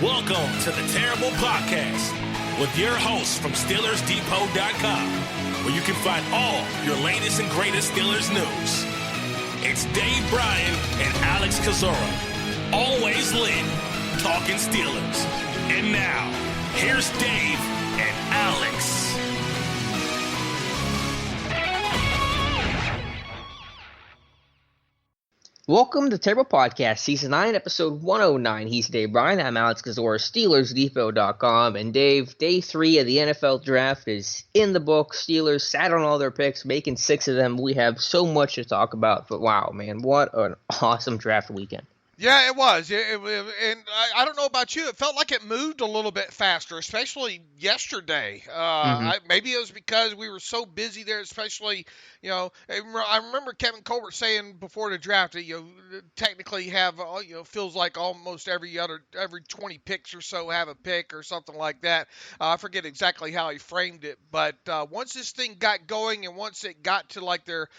Welcome to the Terrible Podcast with your hosts from SteelersDepot.com, where you can find all your latest and greatest Steelers news. It's Dave Bryan and Alex Kozora, always lit, talking Steelers. And now, here's Dave and Alex. Welcome to Terrible Podcast, Season 9, Episode 109. He's Dave Bryan. I'm Alex Kozora, SteelersDepot.com. And Dave, Day 3 of the NFL Draft is in the book. Steelers sat on all their picks, making 6 of them. We have so much to talk about, but wow, man, what an awesome draft weekend. Yeah, it was. And I don't know about you. It felt like it moved a little bit faster, especially yesterday. Maybe it was because we were so busy there, especially, I remember Kevin Colbert saying before the draft that, technically have, feels like almost every 20 picks or so have a pick or something like that. I forget exactly how he framed it. But once this thing got going and once it got to like their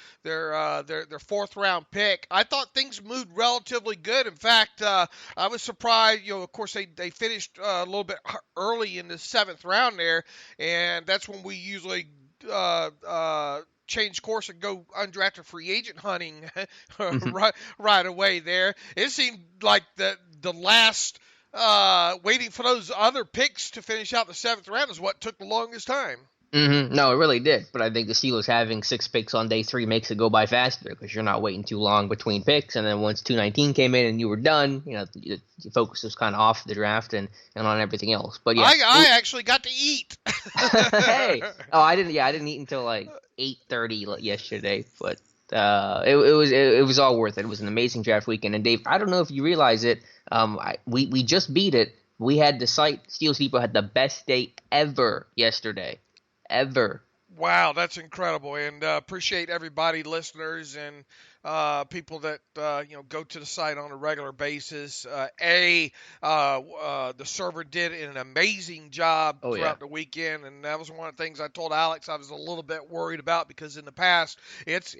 fourth round pick, I thought things moved relatively good. In fact, I was surprised, of course, they finished a little bit early in the 7th round there, and that's when we usually change course and go undrafted free agent hunting right away there. It seemed like the last waiting for those other picks to finish out the 7th round is what took the longest time. No, it really did. But I think the Steelers having 6 picks on day 3 makes it go by faster because you're not waiting too long between picks. And then once 219 came in and you were done, your focus was kind of off the draft and on everything else. But yeah, I actually got to eat. Hey, I didn't eat until like 8:30 yesterday. But it was all worth it. It was an amazing draft weekend. And Dave, I don't know if you realize it. We just beat it. We had the site Steelers Depot had the best day ever yesterday. Ever. Wow, that's incredible, and appreciate everybody, listeners, and people that go to the site on a regular basis. The server did an amazing job throughout the weekend, and that was one of the things I told Alex I was a little bit worried about because in the past it's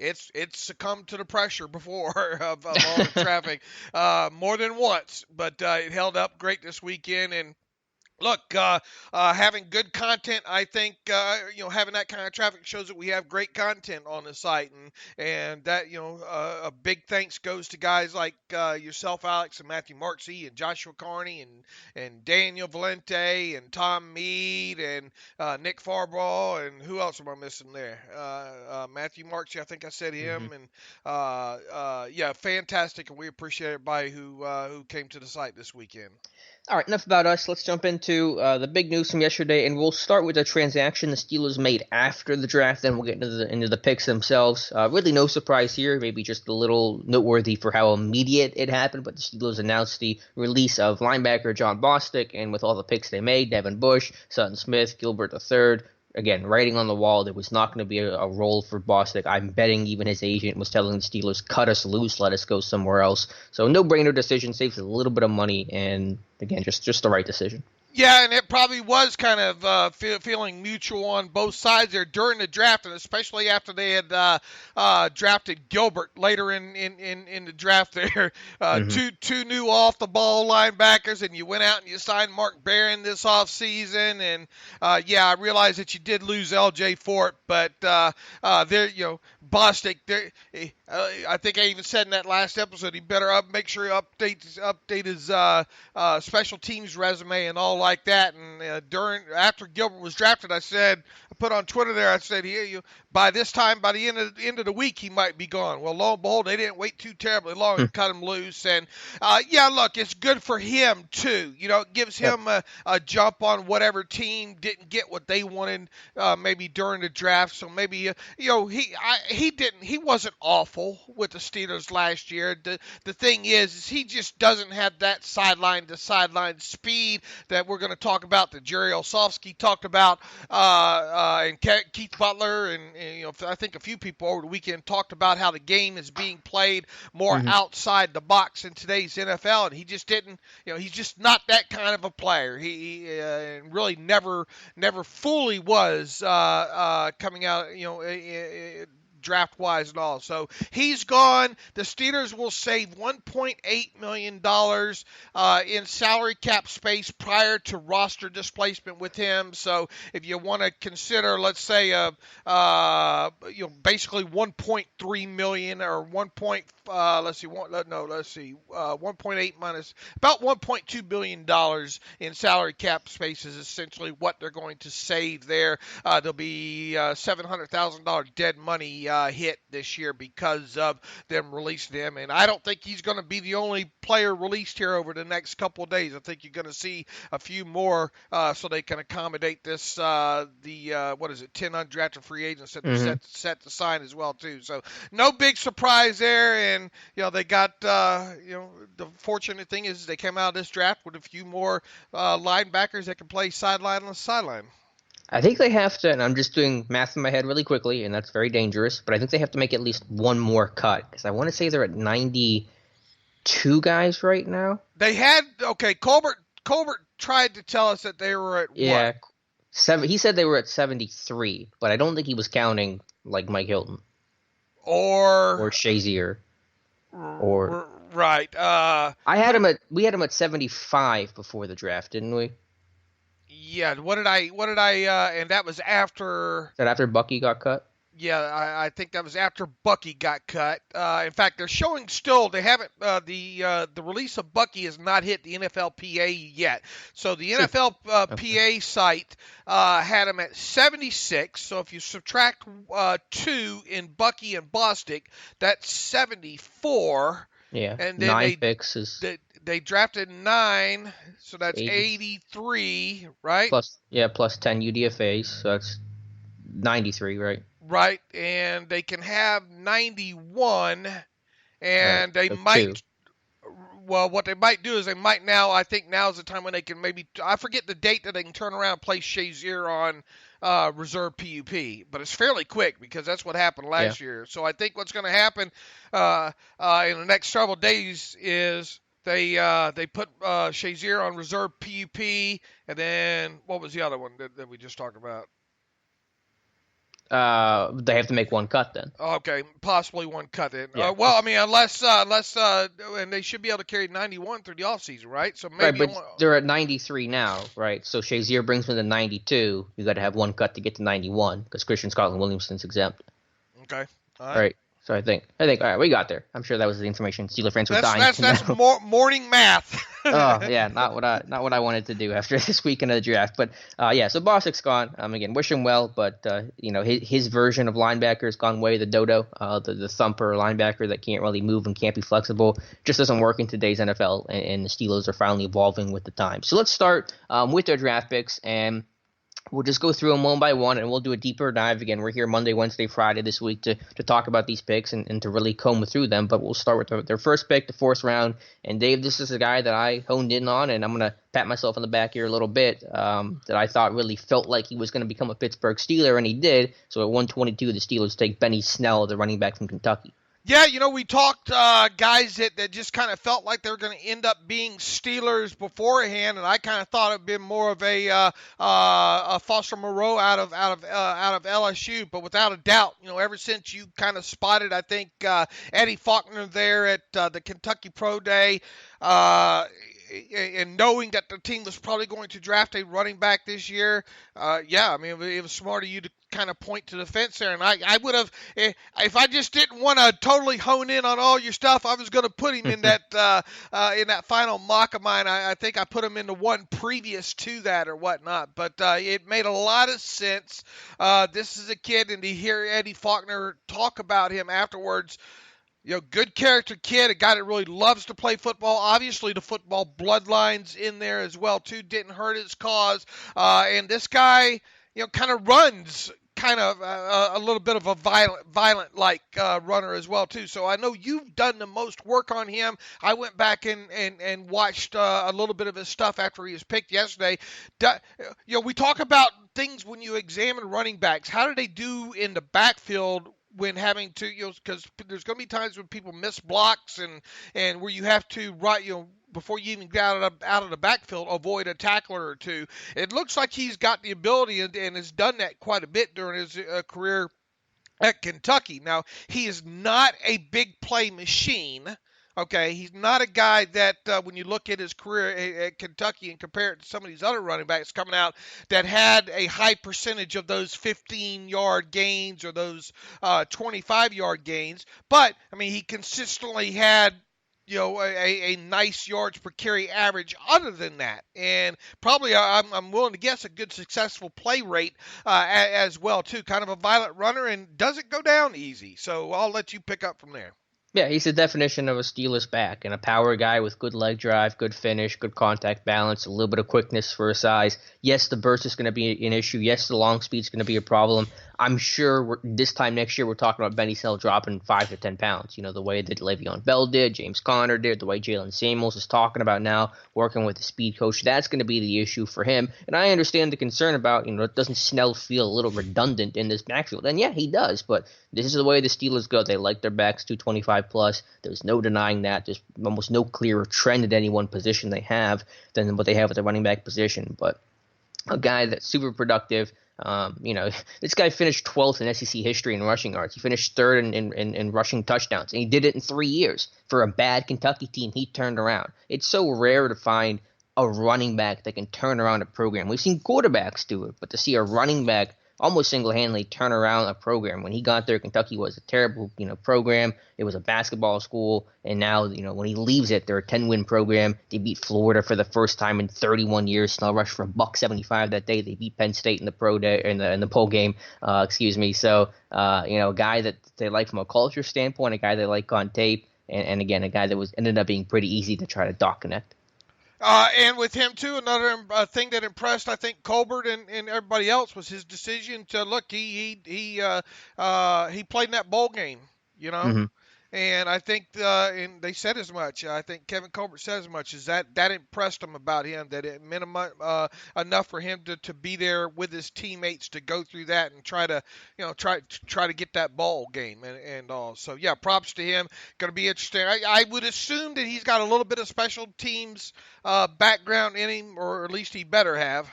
succumbed to the pressure before of all the traffic more than once, but it held up great this weekend. And look, having good content, I think, having that kind of traffic shows that we have great content on the site. And that, a big thanks goes to guys like yourself, Alex, and Matthew Marksey, and Joshua Carney, and Daniel Valente, and Tom Mead, and Nick Farbaugh, and who else am I missing there? Matthew Marksey, I think I said him. And, fantastic, and we appreciate everybody who came to the site this weekend. All right, enough about us. Let's jump into the big news from yesterday, and we'll start with the transaction the Steelers made after the draft. Then we'll get into the picks themselves. Really, no surprise here. Maybe just a little noteworthy for how immediate it happened. But the Steelers announced the release of linebacker Jon Bostic, and with all the picks they made, Devin Bush, Sutton Smith, Gilbert III. Again, writing on the wall, there was not going to be a role for Bostic. I'm betting even his agent was telling the Steelers, cut us loose, let us go somewhere else. So no-brainer decision, saves a little bit of money, and again, just the right decision. Yeah, and it probably was kind of feeling mutual on both sides there during the draft, and especially after they had drafted Gilbert later in the draft there. Two new off-the-ball linebackers, and you went out and you signed Mark Barron this offseason. And, I realize that you did lose L.J. Fort, but Bostic, I think I even said in that last episode, he better make sure he update his special teams resume and all like that. And after Gilbert was drafted, I put on Twitter there, I said, by the end of the week, he might be gone. Well, lo and behold, they didn't wait too terribly long to cut him loose. And look, it's good for him too. It gives him a jump on whatever team didn't get what they wanted maybe during the draft. So maybe he wasn't awful with the Steelers last year. The thing is he just doesn't have that sideline to sideline speed that we're going to talk about, that Jerry Olsofsky talked about, and Keith Butler, and I think a few people over the weekend talked about how the game is being played more outside the box in today's NFL, and he just didn't, he's just not that kind of a player. He really never fully was coming out, draft-wise and all. So he's gone. The Steelers will save $1.8 million in salary cap space prior to roster displacement with him. So if you want to consider, let's say, basically 1.3 million or 1.8 minus about $1.2 billion in salary cap space is essentially what they're going to save there. There'll be $700,000 dead money hit this year because of them releasing him, and I don't think he's going to be the only player released here over the next couple of days. I think you're going to see a few more so they can accommodate this. 10 undrafted free agents that they're set to sign as well too. So no big surprise there, and they got the fortunate thing is they came out of this draft with a few more linebackers that can play sideline on the sideline. I think they have to, and I'm just doing math in my head really quickly, and that's very dangerous, but I think they have to make at least one more cut, because I want to say they're at 92 guys right now. They had, Colbert tried to tell us that they were at what? He said they were at 73, but I don't think he was counting like Mike Hilton. Or Shazier. Right. We had him at 75 before the draft, didn't we? Yeah, what did I, and that was after... Is that after Bucky got cut? Yeah, I think that was after Bucky got cut. In fact, they're showing still, they haven't, the release of Bucky has not hit the NFLPA yet. So the NFLPA site had him at 76. So if you subtract 2 in Bucky and Bostic, that's 74. Yeah, and then 9 picks is... They drafted 9, so that's 83, right? Plus 10 UDFAs, so that's 93, right? Right, and they can have 91, and they might... Well, what they might do is they might now, I think now is the time when they can maybe... I forget the date that they can turn around and place Shazier on reserve PUP, but it's fairly quick because that's what happened last year. So I think what's going to happen in the next several days is... They put Shazier on reserve PUP, and then what was the other one that we just talked about? They have to make one cut then. Okay, possibly one cut then. Yeah. Unless and they should be able to carry 91 through the offseason, right? So maybe right, but they're at 93 now, right? So Shazier brings them to 92. You got to have one cut to get to 91 because Christian Scotland Williamson's exempt. Okay, all right. So I think, all right, we got there. I'm sure that was the information Steeler fans were dying. That's morning math. Oh yeah, not what I wanted to do after this weekend of the draft. But so Bostic's gone. Again, wish him well, but his version of linebacker has gone way. The dodo, the thumper linebacker that can't really move and can't be flexible, just doesn't work in today's NFL. And the Steelers are finally evolving with the time. So let's start with their draft picks and. We'll just go through them one by one, and we'll do a deeper dive. Again, we're here Monday, Wednesday, Friday this week to talk about these picks and to really comb through them. But we'll start with their first pick, the 4th round. And, Dave, this is a guy that I honed in on, and I'm going to pat myself on the back here a little bit, that I thought really felt like he was going to become a Pittsburgh Steeler, and he did. So at 122, the Steelers take Benny Snell, the running back from Kentucky. Yeah, we talked guys that just kind of felt like they were going to end up being Steelers beforehand, and I kind of thought it'd been more of a Foster Moreau out of LSU. But without a doubt, ever since you kind of spotted, I think Eddie Faulkner there at the Kentucky Pro Day. And knowing that the team was probably going to draft a running back this year, it was smart of you to kind of point to the fence there. And I would have, if I just didn't want to totally hone in on all your stuff, I was going to put him in that final mock of mine. I think I put him in the one previous to that or whatnot. But it made a lot of sense. This is a kid, and to hear Eddie Faulkner talk about him afterwards, good character kid, a guy that really loves to play football. Obviously, the football bloodlines in there as well, too. Didn't hurt his cause. And this guy, kind of runs a little bit of a violent like runner as well, too. So I know you've done the most work on him. I went back and watched a little bit of his stuff after he was picked yesterday. We talk about things when you examine running backs. How do they do in the backfield when having to, because there's going to be times when people miss blocks and where you have to before you even get out of the backfield, avoid a tackler or two. It looks like he's got the ability and has done that quite a bit during his career at Kentucky. Now, he is not a big play machine. Okay, he's not a guy that when you look at his career at Kentucky and compare it to some of these other running backs coming out that had a high percentage of those 15-yard gains or those 25-yard gains. But, I mean, he consistently had a nice yards per carry average other than that. And probably, I'm willing to guess, a good successful play rate as well, too. Kind of a violent runner and doesn't go down easy. So I'll let you pick up from there. Yeah, he's the definition of a Steelers back, and a power guy with good leg drive, good finish, good contact balance, a little bit of quickness for his size. Yes, the burst is going to be an issue. Yes, the long speed is going to be a problem. I'm sure this time next year we're talking about Benny Snell dropping 5 to 10 pounds. You know, the way that Le'Veon Bell did, James Conner did, the way Jaylen Samuels is talking about now, working with the speed coach. That's going to be the issue for him. And I understand the concern about, doesn't Snell feel a little redundant in this backfield? And yeah, he does, but this is the way the Steelers go. They like their backs 225 plus. There's no denying that. There's almost no clearer trend at any one position they have than what they have at the running back position. But a guy that's super productive. This guy finished 12th in SEC history in rushing yards. He finished third in rushing touchdowns, and he did it in 3 years. For a bad Kentucky team, he turned around. It's so rare to find a running back that can turn around a program. We've seen quarterbacks do it, but to see a running back almost single-handedly turn around a program. When he got there, Kentucky was a terrible, program. It was a basketball school, and now, when he leaves it, they're a 10-win program. They beat Florida for the first time in 31 years. Snell rushed for $175 that day. They beat Penn State in the pro day in the poll game. So, a guy that they like from a culture standpoint, a guy they like on tape, and again, a guy that ended up being pretty easy to try to dot connect. And with him, too, another thing that impressed, I think, Colbert and everybody else was his decision to look. He played in that bowl game, Mm-hmm. And I think, and they said as much. I think Kevin Colbert said as much. Is that impressed him about him, that it meant enough for him to be there with his teammates to go through that and try to get that bowl game and all. So yeah, props to him. Going to be interesting. I would assume that he's got a little bit of special teams background in him, or at least he better have.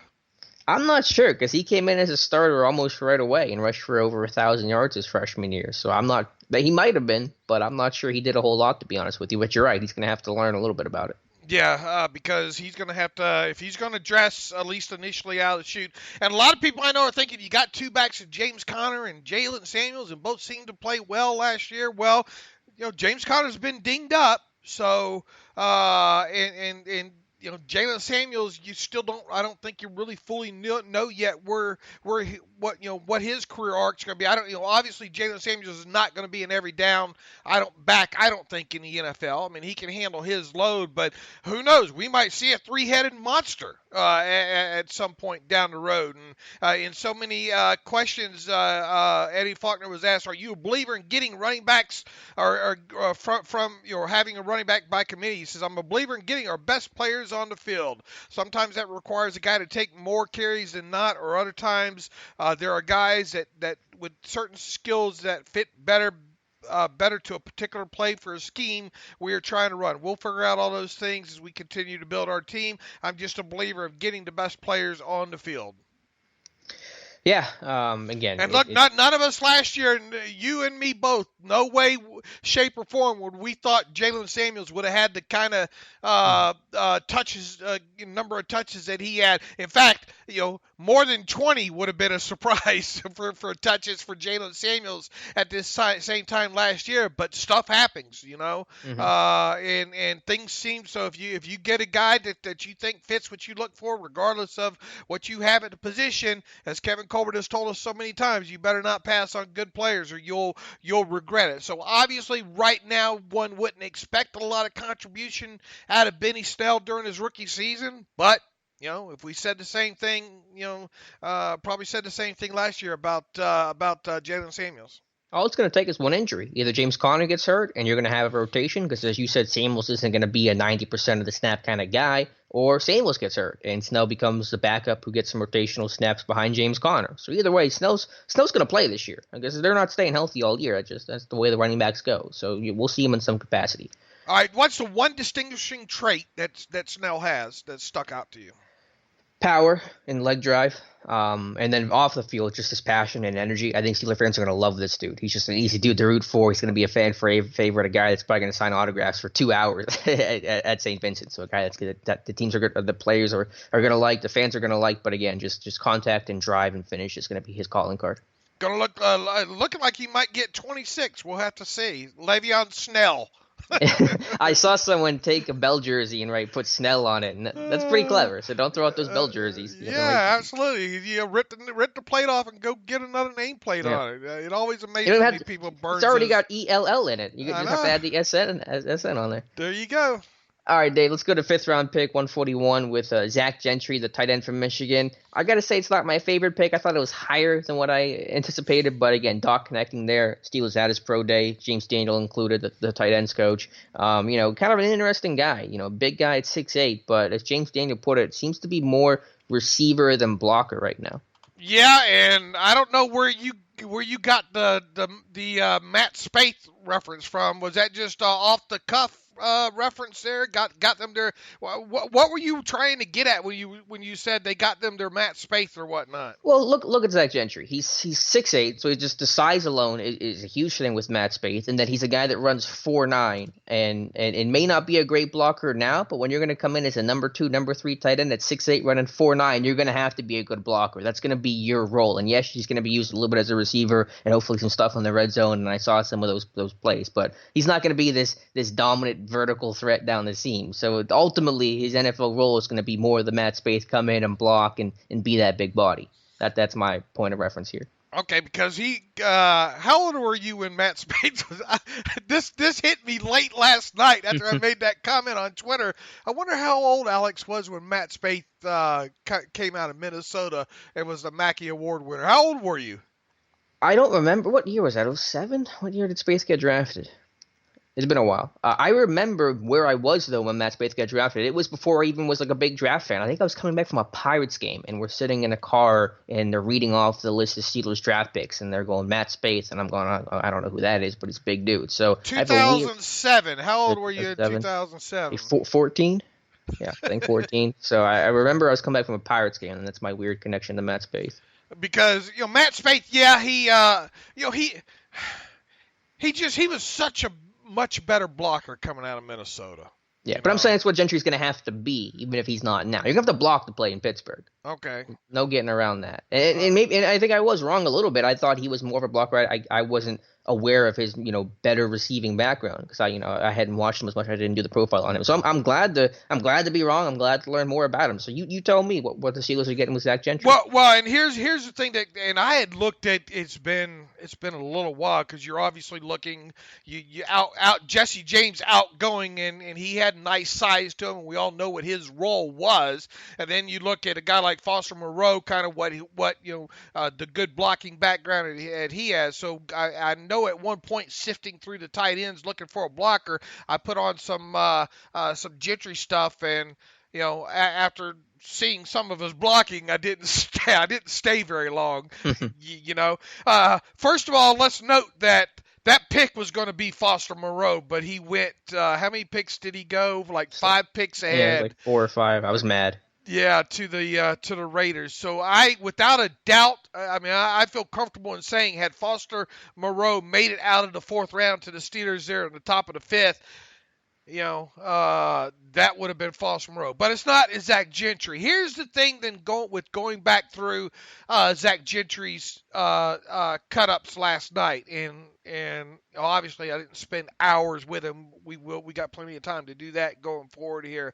I'm not sure, because he came in as a starter almost right away and rushed for over 1,000 yards his freshman year. So he might have been, but I'm not sure he did a whole lot, to be honest with you. But you're right, he's going to have to learn a little bit about it. Yeah, because he's going to have to, if he's going to dress at least initially out of the chute. And a lot of people I know are thinking you got two backs of James Conner and Jaylen Samuels, and both seemed to play well last year. Well, James Conner's been dinged up, so Jaylen Samuels, you still I don't think you really fully know yet what his career arc's going to be. Obviously Jaylen Samuels is not going to be an every down, I don't think, in the NFL. I mean, he can handle his load, but who knows? We might see a three-headed monster at some point down the road. And in so many questions, Eddie Faulkner was asked, are you a believer in getting running backs or from having a running back by committee? He says, I'm a believer in getting our best players on the field. Sometimes that requires a guy to take more carries than not, or other times there are guys that with certain skills that fit better to a particular play for a scheme we are trying to run. We'll figure out all those things as we continue to build our team. I'm just a believer of getting the best players on the field. Yeah, again. And look, none of us last year, you and me both, no way, shape, or form would we thought Jaylen Samuels would have had the kind of touches, number of touches that he had. In fact, more than 20 would have been a surprise for touches for Jaylen Samuels at this same time last year. But stuff happens, Mm-hmm. And things seem so. If you get a guy that you think fits what you look for, regardless of what you have at the position, as Kevin Colbert has told us so many times, you better not pass on good players or you'll regret it. So obviously right now one wouldn't expect a lot of contribution out of Benny Snell during his rookie season, but if we said the same thing, probably said the same thing last year about Jaylen Samuels. All it's going to take is one injury. Either James Conner gets hurt and you're going to have a rotation, because as you said, Samuels isn't going to be a 90% of the snap kind of guy, or Samuels gets hurt and Snell becomes the backup who gets some rotational snaps behind James Conner. So either way, Snell's going to play this year. I guess they're not staying healthy all year. That's the way the running backs go. So we'll see him in some capacity. All right, what's the one distinguishing trait that Snell has that stuck out to you? Power and leg drive. And then off the field, just his passion and energy. I think Steeler fans are going to love this dude. He's just an easy dude to root for. He's going to be a fan favorite, a guy that's probably going to sign autographs for 2 hours at St. Vincent. So a guy that the teams are good, the players are going to like, the fans are going to like. But again, just contact and drive and finish is going to be his calling card. Going to look looking like he might get 26. We'll have to see. Le'Veon Snell. I saw someone take a Bell jersey and put Snell on it, and that's pretty clever. So don't throw out those Bell jerseys. Yeah, absolutely. You rip the plate off and go get another nameplate on it. It always amazes me people burn. It's already got ELL in it. You just have to add the SN on there. There you go. All right, Dave, let's go to 5th round pick, 141, with Zach Gentry, the tight end from Michigan. I got to say it's not my favorite pick. I thought it was higher than what I anticipated. But again, Doc connecting there. Steelers at his pro day. James Daniel included, the tight ends coach. Kind of an interesting guy. Big guy at 6'8", but as James Daniel put it, seems to be more receiver than blocker right now. Yeah, and I don't know where you got the Matt Spaeth reference from. Was that just off the cuff reference there? Got them there. What were you trying to get at when you said they got them their Matt Spaeth or whatnot? Well, look at Zach Gentry. He's 6'8", so just the size alone is a huge thing with Matt Spaeth, and that he's a guy that runs 4'9", and it may not be a great blocker now, but when you're going to come in as a number 2, number 3 tight end at 6'8", running 4'9", you're going to have to be a good blocker. That's going to be your role, and yes, he's going to be used a little bit as a receiver and hopefully some stuff on the red zone, and I saw some of those plays, but he's not going to be this dominant vertical threat down the seam. So ultimately, his NFL role is going to be more the Matt Spaeth come in and block and be that big body. That's my point of reference here. Okay, because how old were you when Matt Spaeth was? This hit me late last night after I made that comment on Twitter. I wonder how old Alex was when Matt Spaeth came out of Minnesota and was the Mackey Award winner. How old were you? I don't remember. What year was that? 2007? What year did Spaeth get drafted? It's been a while. I remember where I was, though, when Matt Spaeth got drafted. It was before I even was a big draft fan. I think I was coming back from a Pirates game, and we're sitting in a car, and they're reading off the list of Steelers draft picks, and they're going, Matt Spaeth, and I'm going, I don't know who that is, but he's a big dude. So 2007. How old were you in 2007? 14? Yeah, I think 14. So I remember I was coming back from a Pirates game, and that's my weird connection to Matt Spaeth. Because, Matt Spaeth, he was such a much better blocker coming out of Minnesota. Yeah, but I'm saying it's what Gentry's going to have to be, even if he's not now. You're going to have to block to play in Pittsburgh. Okay. No getting around that. And I think I was wrong a little bit. I thought he was more of a blocker. I wasn't aware of his better receiving background because I hadn't watched him as much. I didn't do the profile on him. So I'm glad to be wrong. I'm glad to learn more about him. So you tell me what the Steelers are getting with Zach Gentry. Well, and here's the thing and I had looked at it's been a little while because you're obviously looking you out Jesse James outgoing and he had nice size to him and we all know what his role was. And then you look at a guy like Foster Moreau, kind of what the good blocking background that he has. So I know at one point sifting through the tight ends looking for a blocker, I put on some Gentry stuff, and after seeing some of his blocking, I didn't stay very long. First of all, let's note that pick was going to be Foster Moreau, but he went. How many picks did he go? Like 5 picks ahead. Yeah, like 4 or 5. I was mad. Yeah, to the Raiders. So without a doubt, I feel comfortable in saying had Foster Moreau made it out of the 4th round to the Steelers there at the top of the 5th, that would have been Foster Moreau. But it's not Zach Gentry. Here's the thing then going back through Zach Gentry's cut-ups last night. And obviously I didn't spend hours with him. We got plenty of time to do that going forward here.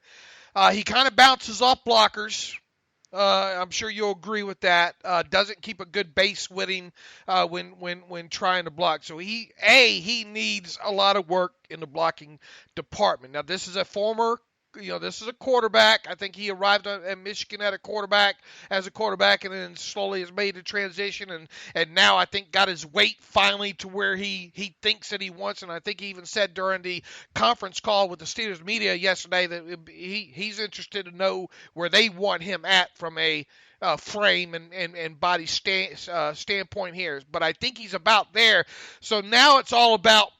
He kind of bounces off blockers. I'm sure you'll agree with that. Doesn't keep a good base with him when trying to block. So he needs a lot of work in the blocking department. Now this is a quarterback. I think he arrived at Michigan as a quarterback and then slowly has made the transition and now I think got his weight finally to where he thinks that he wants. And I think he even said during the conference call with the Steelers media yesterday that he's interested to know where they want him at from a frame and body standpoint here. But I think he's about there. So now it's all about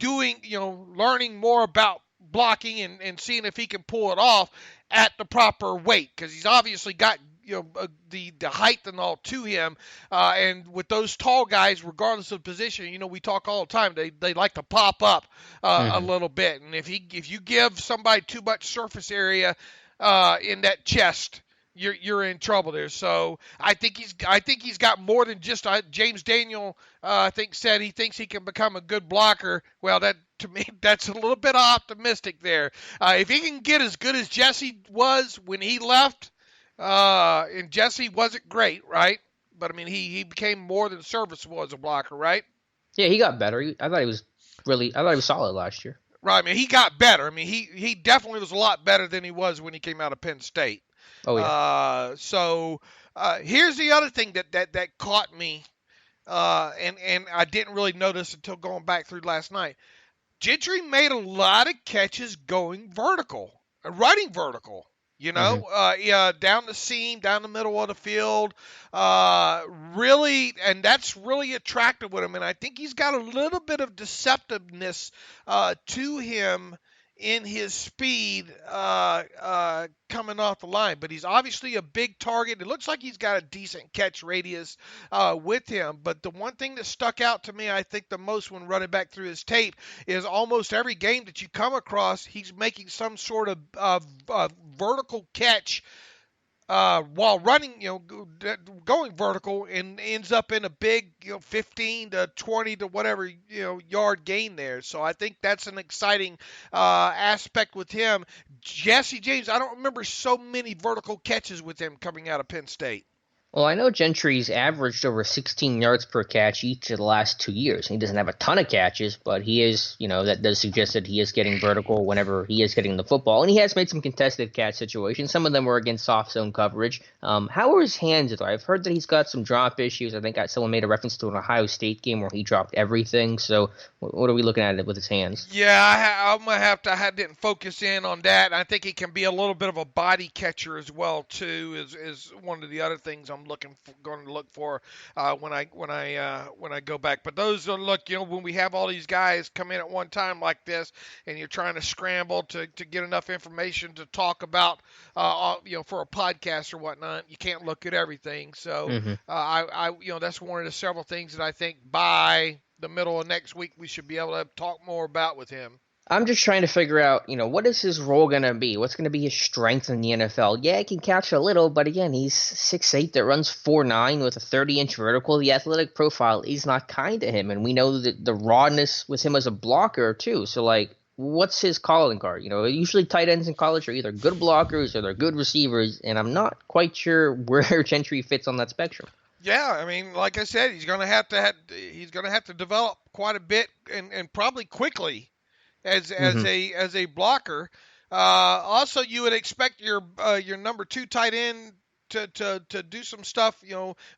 learning more about blocking and seeing if he can pull it off. at the proper weight, because he's obviously got the height and all to him, and with those tall guys, regardless of position, we talk all the time, they like to pop up a little bit, and if you give somebody too much surface area in that chest, you're in trouble there. So I think he's got more than just James Daniel. I think said he thinks he can become a good blocker. Well, that to me that's a little bit optimistic there. If he can get as good as Jesse was when he left, and Jesse wasn't great, right? But I mean he became more than serviceable as a blocker, right? Yeah, he got better. I thought he was solid last year. Right. I mean he got better. I mean he definitely was a lot better than he was when he came out of Penn State. Oh yeah. So here's the other thing that caught me, and I didn't really notice until going back through last night. Gentry made a lot of catches going vertical, running vertical. Down the seam, down the middle of the field, really, and that's really attractive with him. And I think he's got a little bit of deceptiveness to him in his speed coming off the line, but he's obviously a big target. It looks like he's got a decent catch radius with him, but the one thing that stuck out to me, I think the most when running back through his tape, is almost every game that you come across, he's making some sort of vertical catch while running, going vertical, and ends up in a big, 15 to 20 to whatever, yard gain there. So I think that's an exciting aspect with him. Jesse James, I don't remember so many vertical catches with him coming out of Penn State. Well, I know Gentry's averaged over 16 yards per catch each of the last 2 years. He doesn't have a ton of catches, but he is, that does suggest that he is getting vertical whenever he is getting the football. And he has made some contested catch situations. Some of them were against soft zone coverage. How are his hands, though? I've heard that he's got some drop issues. I think someone made a reference to an Ohio State game where he dropped everything. So what are we looking at with his hands? Yeah, I'm going to have to, I didn't focus in on that. I think he can be a little bit of a body catcher as well, too, is one of the other things I'm going to look for when I go back. But those are, look, when we have all these guys come in at one time like this, and you're trying to scramble to get enough information to talk about, for a podcast or whatnot, you can't look at everything. So I that's one of the several things that I think by the middle of next week we should be able to talk more about with him. I'm just trying to figure out, what is his role going to be? What's going to be his strength in the NFL? Yeah, he can catch a little, but again, he's 6'8", that runs 4'9", with a 30-inch vertical. The athletic profile is not kind to him, and we know that the rawness with him as a blocker, too. So, what's his calling card? Usually tight ends in college are either good blockers or they're good receivers, and I'm not quite sure where Gentry fits on that spectrum. Yeah, I mean, like I said, he's going to have to develop quite a bit and probably quickly as a blocker. Also, you would expect your number 2 tight end to do some stuff,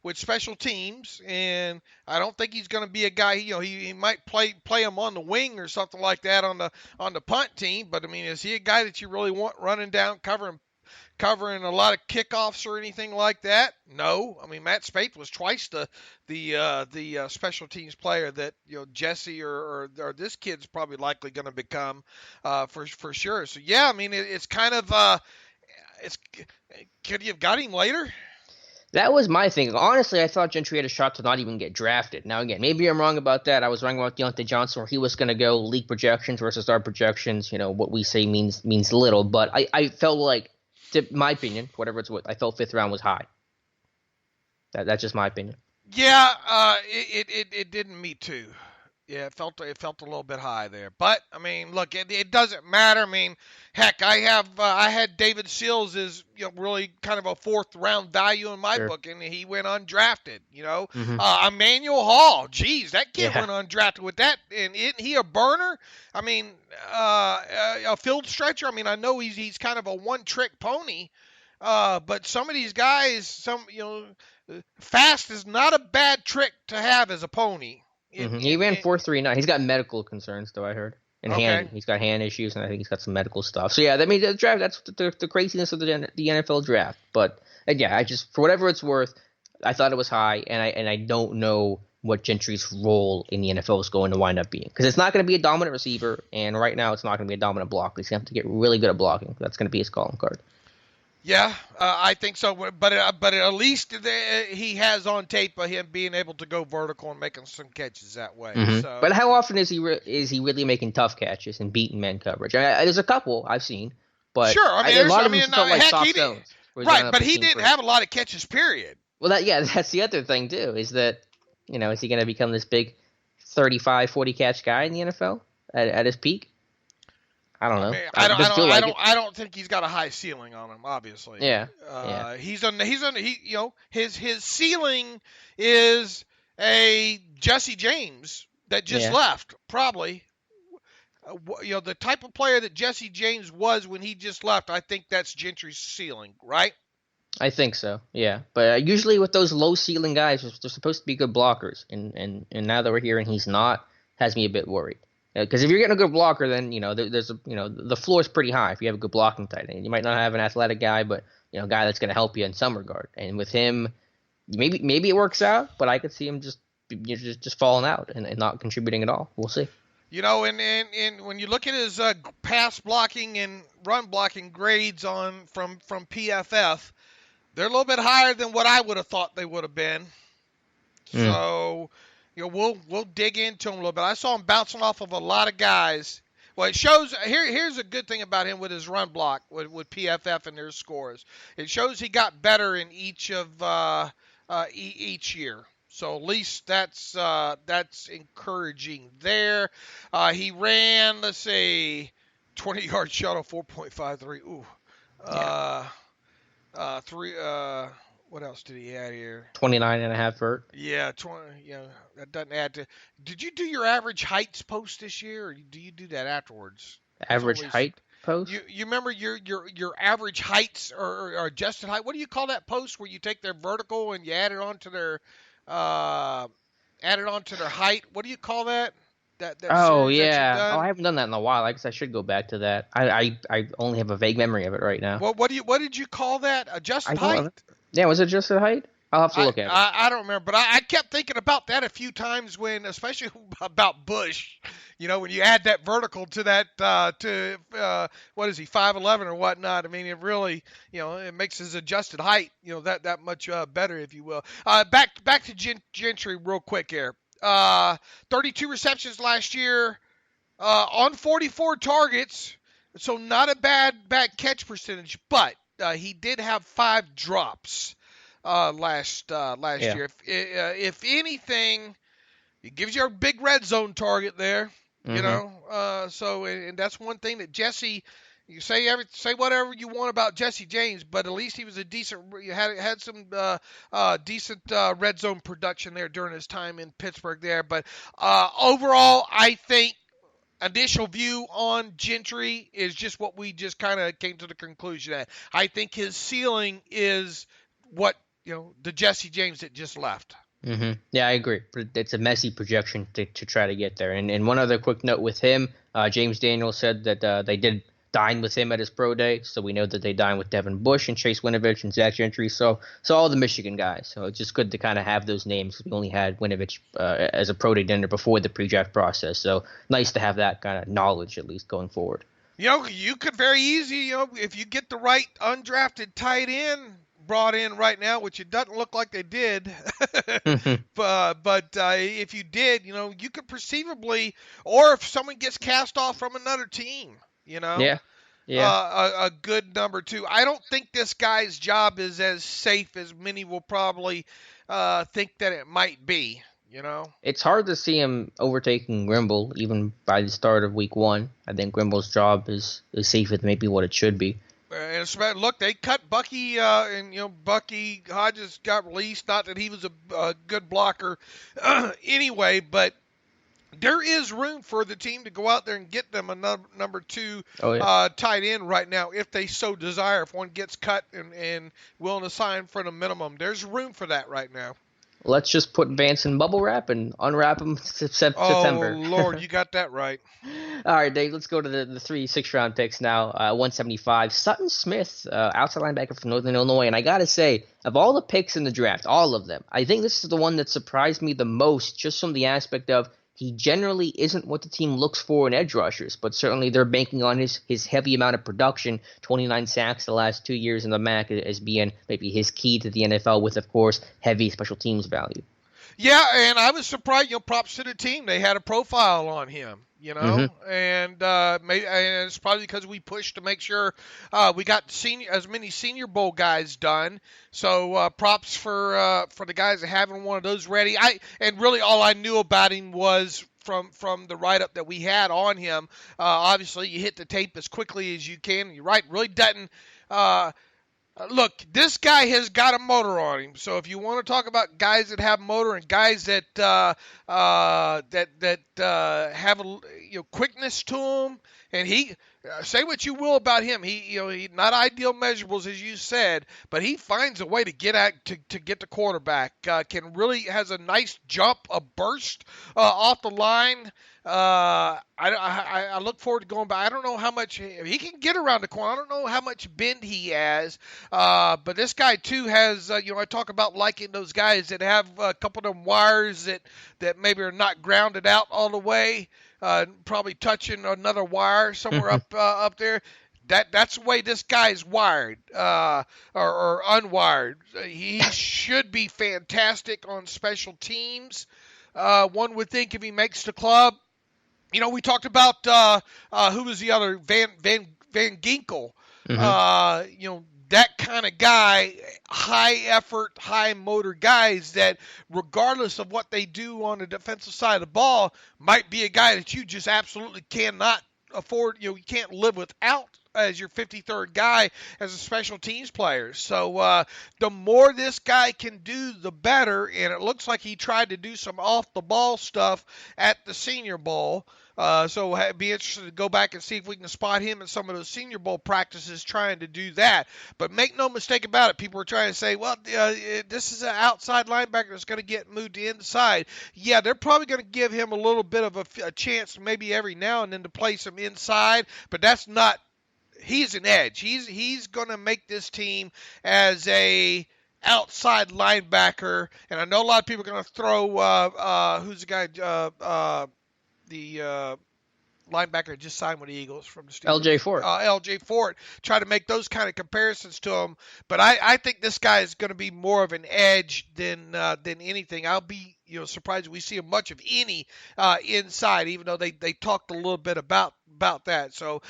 with special teams, and I don't think he's going to be a guy. He might play him on the wing or something like that on the punt team. But I mean, is he a guy that you really want running down, covering a lot of kickoffs or anything like that? No. I mean, Matt Spaeth was twice the special teams player that Jesse or this kid's probably likely going to become for sure. So yeah, I mean it's kind of could you have got him later? That was my thing. Honestly, I thought Gentry had a shot to not even get drafted. Now, again, maybe I'm wrong about that. I was wrong about Deontay Johnson, where he was going to go. League projections versus our projections, what we say means little. But I felt like, to my opinion, whatever it's worth, I felt 5th round was high. That's just my opinion. Yeah, it didn't. Me too. Yeah, it felt a little bit high there. But I mean, look, it doesn't matter. I mean, heck, I had David Seals as really kind of a 4th round value in my book, and he went undrafted. Emmanuel Hall, geez, that kid went undrafted with that, and isn't he a burner? I mean, a field stretcher. I mean, I know he's kind of a one-trick pony, but some of these guys, fast is not a bad trick to have as a pony. He ran 4.39. He's got medical concerns, though, I heard. And he's got hand issues, and I think he's got some medical stuff. So yeah, the draft. That's the craziness of the NFL draft. But again, I just, for whatever it's worth, I thought it was high, and I don't know what Gentry's role in the NFL is going to wind up being, because it's not going to be a dominant receiver, and right now it's not going to be a dominant blocker. He's going to have to get really good at blocking. That's going to be his calling card. Yeah, I think so. But at least he has on tape of him being able to go vertical and making some catches that way. Mm-hmm. So, But how often is he really making tough catches and beating man coverage? There's a couple I've seen, but sure. a lot of them felt like heck, soft zones. Right, but he didn't have a lot of catches. Period. Well, that's the other thing too. Is that is he going to become this big 35, 40 catch guy in the NFL at his peak? I don't know. I don't think he's got a high ceiling on him. Obviously. Yeah. His ceiling is a Jesse James that just left. Probably. The type of player that Jesse James was when he just left. I think that's Gentry's ceiling, right? I think so. Yeah. But usually with those low ceiling guys, they're supposed to be good blockers, and now that we're hearing he's not, has me a bit worried. Because if you're getting a good blocker, then there's the floor is pretty high if you have a good blocking tight end. You might not have an athletic guy, but a guy that's going to help you in some regard. And with him, maybe it works out, but I could see him just falling out and not contributing at all. We'll see. And when you look at his pass blocking and run blocking grades from PFF, they're a little bit higher than what I would have thought they would have been. So. We'll dig into him a little bit. I saw him bouncing off of a lot of guys. Well, it shows here's a good thing about him with his run block with PFF and their scores. It shows he got better in each of each year. So at least that's encouraging there. He ran, 20-yard shuttle 4.53. Ooh. What else did he add here? 29.5 vert. Yeah, 20. That doesn't add to. Did you do your average heights post this year, or do you do that afterwards? Average height post. You remember your average heights or adjusted height? What do you call that post where you take their vertical and you add it onto their height? What do you call that? That oh yeah. I haven't done that in a while. I guess I should go back to that. I only have a vague memory of it right now. What did you call that? Adjusted height? Yeah, was it adjusted height? I'll have to look at it. I don't remember, but I kept thinking about that a few times especially about Bush. When you add that vertical to that, what is he, 5'11" or whatnot? I mean, it really, it makes his adjusted height, that much better, if you will. Back to Gentry real quick here. 32 receptions last year, on 44 targets, so not a bad catch percentage, but he did have 5 drops last year. If anything, it gives you a big red zone target there. So and that's one thing that Jesse. You say whatever you want about Jesse James, but at least he was a decent. Had some decent red zone production there during his time in Pittsburgh there. But overall, I think initial view on Gentry is just what we just kind of came to the conclusion at. I think his ceiling is what the Jesse James that just left. Mm-hmm. Yeah, I agree. It's a messy projection to try to get there. And one other quick note with him, James Daniels said that they did dine with him at his pro day, so we know that they dined with Devin Bush and Chase Winovich and Zach Gentry, so all the Michigan guys. So it's just good to kind of have those names. We only had Winovich as a pro day dinner before the pre-draft process, so nice to have that kind of knowledge at least going forward. You could very easy, if you get the right undrafted tight end brought in right now, which it doesn't look like they did, but if you did, you could perceivably, or if someone gets cast off from another team, Yeah. A good number 2. I don't think this guy's job is as safe as many will probably think that it might be. It's hard to see him overtaking Grimble even by the start of week 1. I think Grimble's job is safer than maybe what it should be. And look, they cut Bucky, and Bucky Hodges got released. Not that he was a good blocker anyway, but there is room for the team to go out there and get them a number 2 tight end right now if they so desire. If one gets cut and willing to sign for the minimum, there's room for that right now. Let's just put Vance in bubble wrap and unwrap him September. Oh, Lord, you got that right. All right, Dave, let's go to the 3 6th-round picks now. 175, Sutton Smith, outside linebacker from Northern Illinois. And I got to say, of all the picks in the draft, all of them, I think this is the one that surprised me the most just from the aspect of he generally isn't what the team looks for in edge rushers, but certainly they're banking on his heavy amount of production, 29 sacks the last 2 years in the MAC, as being maybe his key to the NFL with, of course, heavy special teams value. Yeah, and I was surprised. Props to the team. They had a profile on him. And maybe and it's probably because we pushed to make sure we got as many Senior Bowl guys done. So props for the guys that having one of those ready. And really all I knew about him was from the write-up that we had on him. Obviously, you hit the tape as quickly as you can. You're right, really doesn't. Look, this guy has got a motor on him. So if you want to talk about guys that have motor and guys that have quickness to him, and he say what you will about him, he not ideal measurables as you said, but he finds a way to get to get the quarterback. Has a nice jump, a burst off the line. I look forward to going back. I don't know how much he can get around the corner. I don't know how much bend he has. But this guy too has, I talk about liking those guys that have a couple of them wires that maybe are not grounded out all the way, probably touching another wire somewhere up there. That's the way this guy's wired, or unwired. He should be fantastic on special teams. One would think if he makes the club. We talked about who was the other Van Ginkel. That kind of guy, high effort, high motor guys that, regardless of what they do on the defensive side of the ball, might be a guy that you just absolutely cannot afford. You can't live without as your 53rd guy as a special teams player. So the more this guy can do, the better. And it looks like he tried to do some off-the-ball stuff at the Senior Bowl. So I'd be interested to go back and see if we can spot him in some of those Senior Bowl practices trying to do that. But make no mistake about it, people are trying to say, well, this is an outside linebacker that's going to get moved to inside. Yeah, they're probably going to give him a little bit of a chance maybe every now and then to play some inside, but that's not – he's an edge. He's going to make this team as a – outside linebacker, and I know a lot of people are going to throw who's the guy, the linebacker just signed with the Eagles from the Steelers. L.J. Fort. L.J. Fort. Try to make those kind of comparisons to him, but I think this guy is going to be more of an edge than anything. I'll be surprised if we see much of any inside, even though they talked a little bit about that. So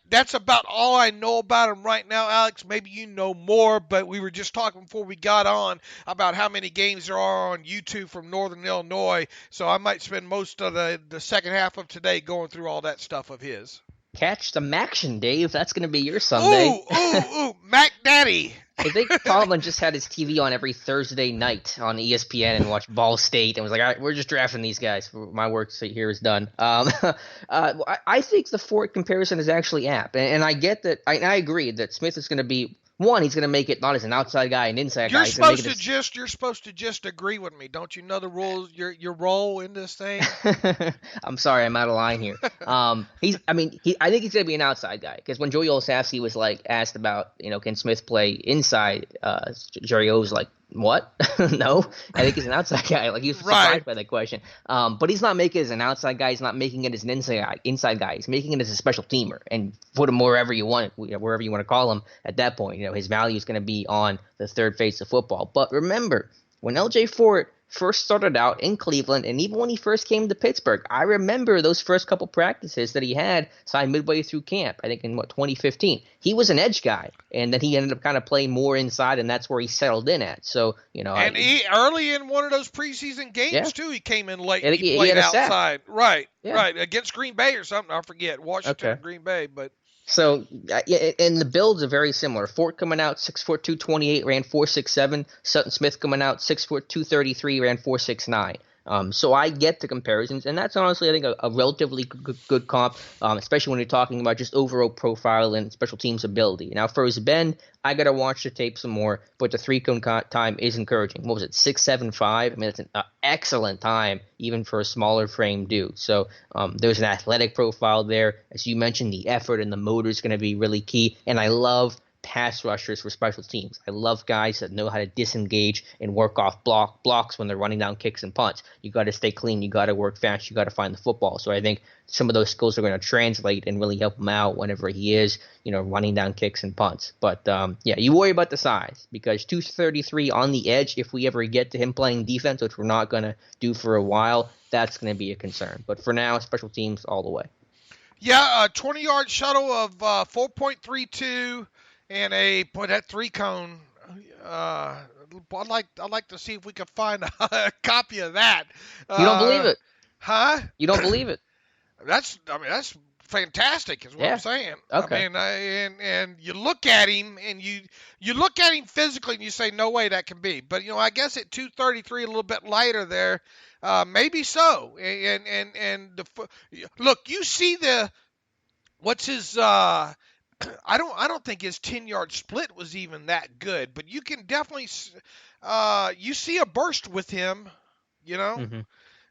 that's about all I know about him right now, Alex. Maybe you know more, but we were just talking before we got on about how many games there are on YouTube from Northern Illinois. So I might spend most of the second half of today going through all that stuff of his. Catch the Maction, Dave. That's going to be your Sunday. Ooh, Mac Daddy. I think Tomlin just had his TV on every Thursday night on ESPN and watched Ball State and was like, all right, we're just drafting these guys. My work here is done. I think the Fort comparison is actually apt. And I get that. I agree that Smith is going to be – one, he's going to make it not as an outside guy, an inside guy. You're supposed to just agree with me. Don't you know the rules? Your role in this thing. I'm sorry, I'm out of line here. I think he's going to be an outside guy because when Joey Olszewski was asked about can Smith play inside, Jerry O was like, what? No, I think he's an outside guy. He was surprised by that question. But he's not making it as an outside guy. He's not making it as an inside guy. He's making it as a special teamer and put him wherever you want, wherever you want to call him at that point. His value is going to be on the third face of football. But remember, when L.J. Fort first started out in Cleveland, and even when he first came to Pittsburgh, I remember those first couple practices that he had signed midway through camp, I think in 2015. He was an edge guy, and then he ended up kind of playing more inside, and that's where he settled in at. So, And he early in one of those preseason games, too, he came in late. He played outside. Right, against Green Bay or something. I forget. Washington or Green Bay, but... So, and the builds are very similar. Fort coming out 6'4", 228, ran 4.67. Sutton Smith coming out 6'4", 233, ran 4.69. So I get the comparisons, and that's honestly, I think, a relatively good comp, especially when you're talking about just overall profile and special teams ability. Now, for his bend, I got to watch the tape some more, but the three-cone time is encouraging. What was it, 6.75? I mean, it's an excellent time, even for a smaller frame dude. So there's an athletic profile there. As you mentioned, the effort and the motor is going to be really key, and I love pass rushers for special teams. I love guys that know how to disengage and work off blocks when they're running down kicks and punts. You got to stay clean. You got to work fast. You got to find the football. So I think some of those skills are going to translate and really help him out whenever he is, running down kicks and punts. But you worry about the size, because 233 on the edge, if we ever get to him playing defense, which we're not going to do for a while, that's going to be a concern. But for now, special teams all the way. Yeah, a 20-yard shuttle of 4.32 and that 3-cone. I'd like to see if we can find a copy of that. You don't believe it? Huh? You don't believe it? That's fantastic, is what I'm saying. Okay. I mean, and you look at him and you look at him physically and you say, no way that can be. But I guess at 233, a little bit lighter there. Maybe so. And look, you see what's his I don't think his 10-yard split was even that good, but you can definitely you see a burst with him, Mm-hmm.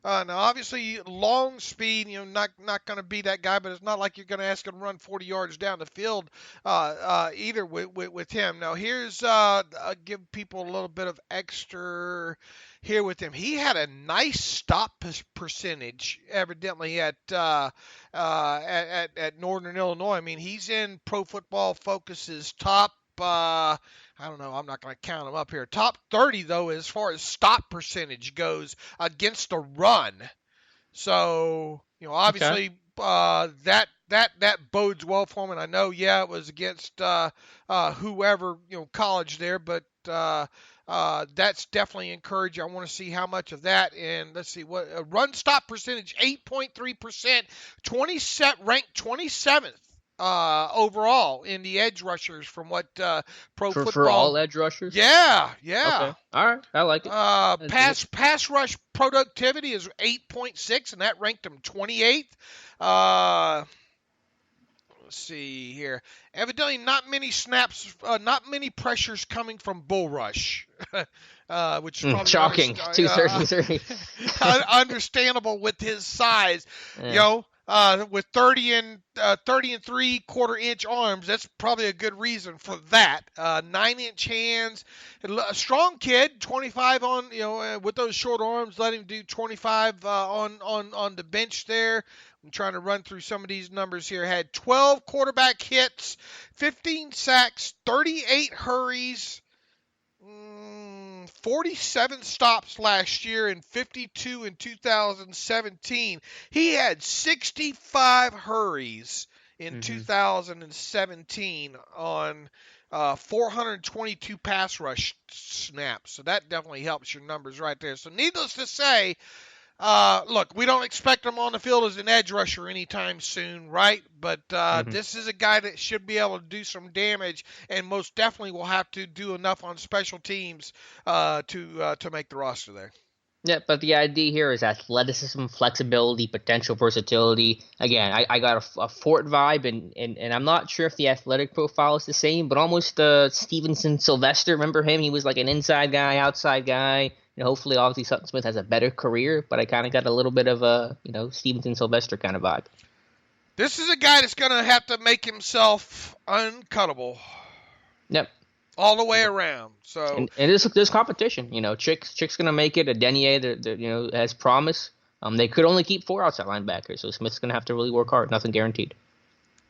Now obviously long speed, not going to be that guy, but it's not like you're going to ask him to run 40 yards down the field either with him. Now here's I'll give people a little bit of extra here with him. He had a nice stop percentage evidently at Northern Illinois. I mean, he's in Pro Football Focus's top I don't know. I'm not going to count them up here. Top 30, though, as far as stop percentage goes against a run. So, obviously that bodes well for him. And I know, it was against whoever, college there, but that's definitely encouraging. I want to see how much of that. And let's see what run stop percentage, 8.3%, ranked 27th. Overall in the edge rushers from what Pro Football for all edge rushers. Yeah. Okay. All right, I like it. Pass rush productivity is 8.6, and that ranked him 28th. Let's see here. Evidently, not many snaps, not many pressures coming from bull rush, which is probably shocking. 233. Understandable with his size, with 30 and 3/4-inch arms. That's probably a good reason for that. 9-inch hands, a strong kid, 25 on, with those short arms, let him do 25 on the bench there. I'm trying to run through some of these numbers here. Had 12 quarterback hits, 15 sacks, 38 hurries, 47 stops last year and 52 in 2017. He had 65 hurries in 2017 on 422 pass rush snaps. So that definitely helps your numbers right there. So needless to say, look, we don't expect him on the field as an edge rusher anytime soon, right? But this is a guy that should be able to do some damage, and most definitely will have to do enough on special teams to make the roster there. Yeah, but the idea here is athleticism, flexibility, potential versatility. Again, I got a Fort vibe, and I'm not sure if the athletic profile is the same, but almost Stevenson Sylvester. Remember him? He was like an inside guy, outside guy. Hopefully, obviously, Sutton Smith has a better career, but I kind of got a little bit of a, Stevenson Sylvester kind of vibe. This is a guy that's going to have to make himself uncuttable. Yep. All the way around. So and there's competition. Chick's going to make it. A Denier, has promise. They could only keep 4 outside linebackers, so Smith's going to have to really work hard. Nothing guaranteed.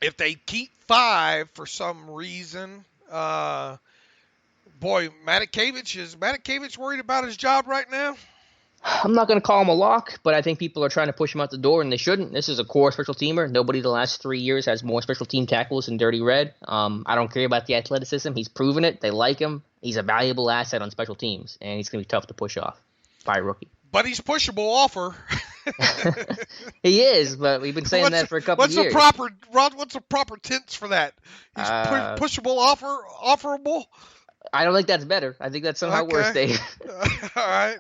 If they keep 5 for some reason, boy, is Matakevich worried about his job right now? I'm not going to call him a lock, but I think people are trying to push him out the door, and they shouldn't. This is a core special teamer. Nobody the last 3 years has more special team tackles than Dirty Red. I don't care about the athleticism. He's proven it. They like him. He's a valuable asset on special teams, and he's going to be tough to push off by a rookie. But he's pushable offer. He is, but we've been saying that for a couple of years. What's the proper tense for that? He's pushable offerable? I don't think that's better. I think that's somehow worse, Dave. All right.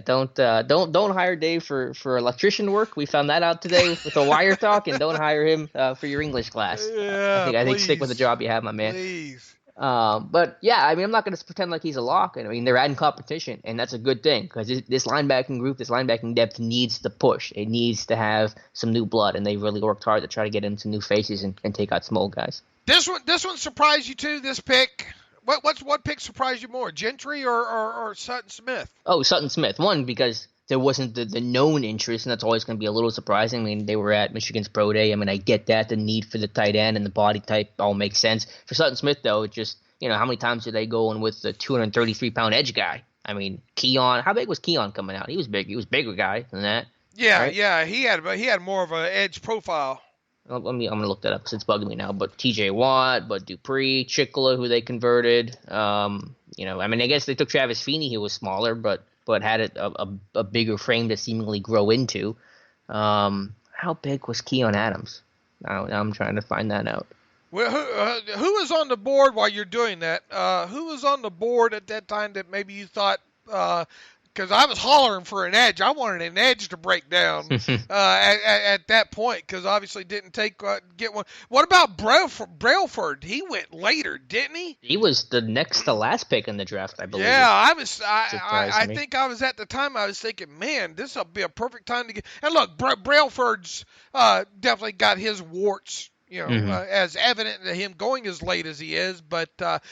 Don't hire Dave for electrician work. We found that out today with the wire talk, and don't hire him for your English class. Yeah, I think stick with the job you have, my man. Please. But yeah, I mean, I'm not going to pretend like he's a lock. I mean, they're adding competition, and that's a good thing because this linebacking group, this linebacking depth needs to push. It needs to have some new blood, and they really worked hard to try to get into new faces and take out some old guys. This one surprised you too. This pick. What pick surprised you more, Gentry or Sutton Smith? Oh, Sutton Smith. One, because there wasn't the known interest, and that's always going to be a little surprising. I mean, they were at Michigan's Pro Day. I mean, I get that. The need for the tight end and the body type all makes sense. For Sutton Smith, though, it just, how many times did they go in with the 233-pound edge guy? I mean, Keon, how big was Keon coming out? He was big. He was a bigger guy than that. Yeah, right? yeah. He had more of an edge profile. I'm going to look that up because it's bugging me now. But T.J. Watt, but Dupree, Chickla, who they converted. I mean, I guess they took Travis Feeney, who was smaller, but had a bigger frame to seemingly grow into. How big was Keon Adams? Now I'm trying to find that out. Well, who was on the board while you're doing that? Who was on the board at that time that maybe you thought because I was hollering for an edge. I wanted an edge to break down at that point because obviously didn't get one. What about Brailford? He went later, didn't he? He was the next to last pick in the draft, I believe. Yeah, I think I was at the time. I was thinking, man, this will be a perfect time to get. And look, Brailford's definitely got his warts. As evident to him going as late as he is. But I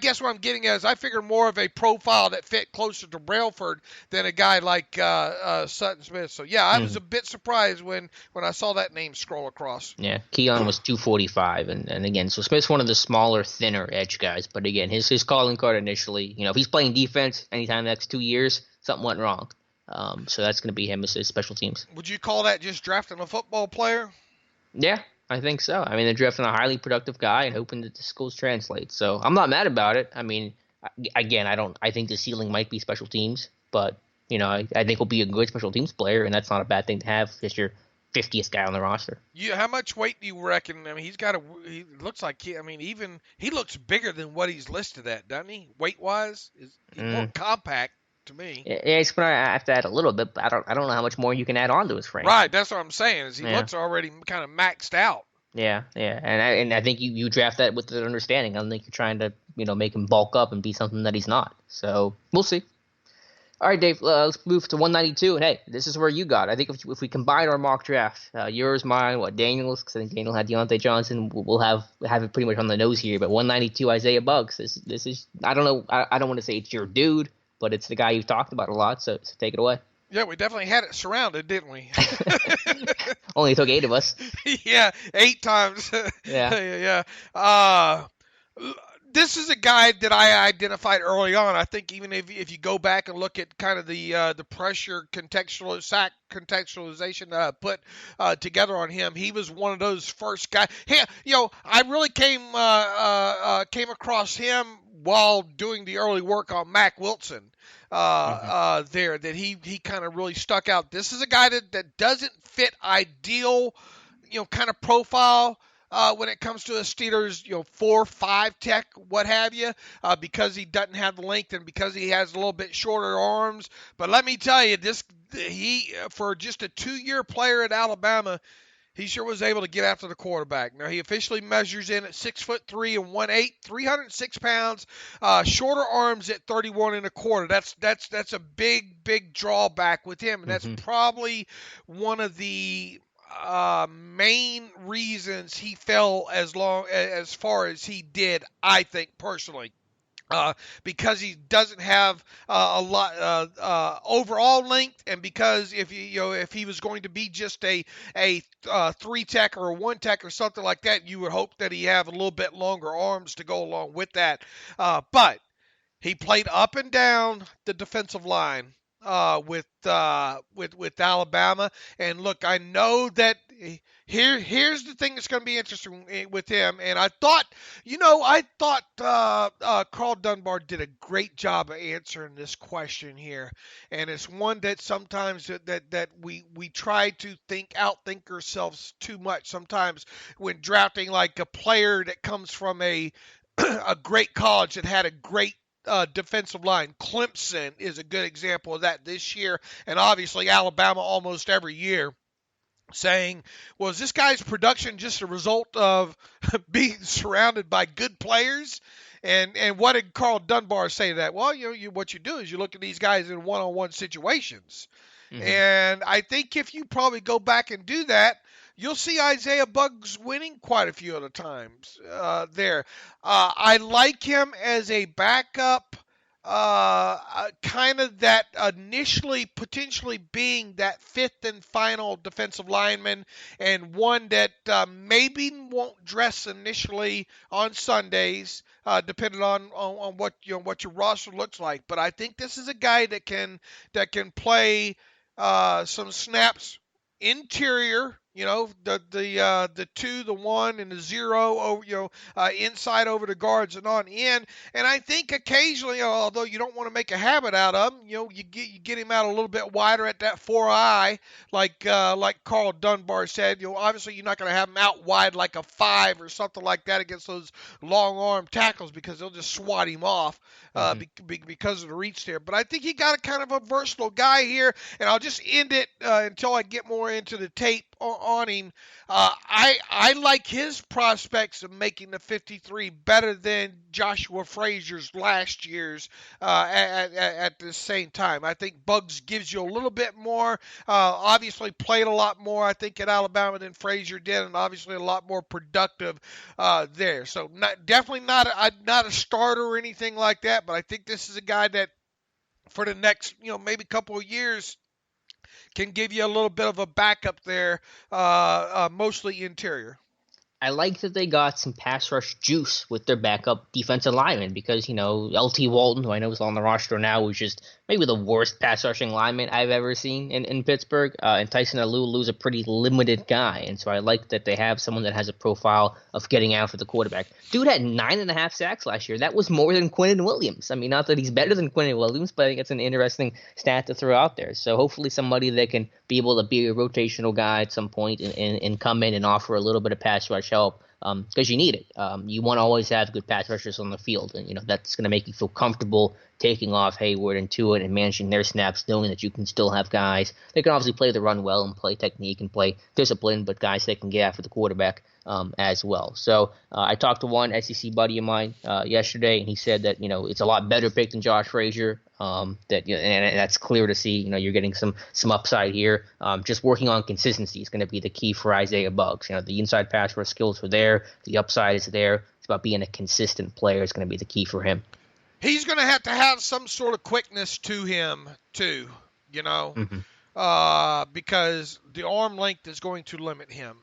guess what I'm getting at is I figure more of a profile that fit closer to Brailford than a guy like Sutton Smith. So, yeah, I was a bit surprised when I saw that name scroll across. Yeah, Keon was 245. And again, so Smith's one of the smaller, thinner edge guys. But, again, his calling card initially, if he's playing defense anytime the next 2 years, something went wrong. So that's going to be him as his special teams. Would you call that just drafting a football player? Yeah. I think so. I mean, they're drafting a highly productive guy and hoping that the schools translate. So I'm not mad about it. I mean, again, I think the ceiling might be special teams, but I think he'll be a good special teams player, and that's not a bad thing to have as your 50th guy on the roster. How much weight do you reckon? I mean, he looks like he looks bigger than what he's listed at, doesn't he? Weight wise, he's more compact. To me, yeah, it's gonna have to add a little bit, but I don't know how much more you can add on to his frame. Right, that's what I'm saying. Is he looks already kind of maxed out. Yeah, and I think you draft that with the understanding. I don't think you're trying to make him bulk up and be something that he's not. So we'll see. All right, Dave, let's move to 192. And hey, this is where you got. I think if we combine our mock draft, yours, mine, Daniel's, because I think Daniel had Deontay Johnson. We'll have it pretty much on the nose here. But 192, Isaiah Buggs. This is I don't know. I don't want to say it's your dude, but it's the guy you've talked about a lot, so take it away. Yeah, we definitely had it surrounded, didn't we? Only took 8 of us. Yeah, 8 times. Yeah. This is a guy that I identified early on. I think even if you go back and look at kind of the pressure contextualization that I put together on him, he was one of those first guys. Hey, I really came across him while doing the early work on Mack Wilson there, that he kind of really stuck out. This is a guy that doesn't fit ideal, kind of profile when it comes to the Steelers, 4-5 tech, what have you, because he doesn't have the length and because he has a little bit shorter arms. But let me tell you, he for just a 2-year player at Alabama, he sure was able to get after the quarterback. Now, he officially measures in at 6'3" and 1/8", 306 pounds, shorter arms at 31 1/4. That's a big drawback with him, and that's probably one of the main reasons he fell as far as he did, I think, personally. Because he doesn't have a lot overall length, and because if he was going to be just a 3 tech or a 1 tech or something like that, you would hope that he have a little bit longer arms to go along with that. But he played up and down the defensive line with Alabama, and look, I know that. Here's the thing that's going to be interesting with him, and I thought Carl Dunbar did a great job of answering this question here, and it's one that sometimes that we try to outthink ourselves too much sometimes when drafting like a player that comes from a great college that had a great defensive line. Clemson is a good example of that this year, and obviously Alabama almost every year. saying, well, is this guy's production just a result of being surrounded by good players? And what did Carl Dunbar say to that? Well, what you do is you look at these guys in one-on-one situations. Mm-hmm. And I think if you probably go back and do that, you'll see Isaiah Buggs winning quite a few of the times there. I like him as a backup, kind of that initially potentially being that fifth and final defensive lineman, and one that maybe won't dress initially on Sundays, depending on what what your roster looks like. But I think this is a guy that can play some snaps interior, the 2, the 1, and the 0, over, inside over the guards and on in. And I think occasionally, although you don't want to make a habit out of him, you get him out a little bit wider at that 4-eye, like Carl Dunbar said. Obviously you're not going to have him out wide like a 5 or something like that against those long arm tackles, because they'll just swat him off because of the reach there. But I think he got a kind of a versatile guy here, and I'll just end it until I get more into the tape on him. I like his prospects of making the 53 better than Joshua Frazier's last year's at the same time. I think Buggs gives you a little bit more. Obviously played a lot more, I think, at Alabama than Frazier did, and obviously a lot more productive there. So definitely not a starter or anything like that, but I think this is a guy that for the next maybe couple of years can give you a little bit of a backup there, mostly interior. I like that they got some pass rush juice with their backup defensive lineman, because, L.T. Walton, who I know is on the roster now, was just maybe the worst pass rushing lineman I've ever seen in Pittsburgh. And Tyson Alualu's a pretty limited guy, and so I like that they have someone that has a profile of getting after the quarterback. Dude had 9.5 sacks last year. That was more than Quinnen Williams. I mean, not that he's better than Quinnen Williams, but I think it's an interesting stat to throw out there. So hopefully somebody that can be able to be a rotational guy at some point and come in and offer a little bit of pass rush help, because you need it. You want to always have good pass rushers on the field, and that's going to make you feel comfortable taking off Hayward and Tuitt and managing their snaps, knowing that you can still have guys that can obviously play the run well and play technique and play discipline, but guys that can get after the quarterback as well. So I talked to one SEC buddy of mine yesterday, and he said that it's a lot better pick than Josh Frazier. And that's clear to see. You're getting some upside here. Just working on consistency is going to be the key for Isaiah Buggs. The inside pass rush skills are there. The upside is there. It's about being a consistent player is going to be the key for him. He's going to have some sort of quickness to him too, because the arm length is going to limit him.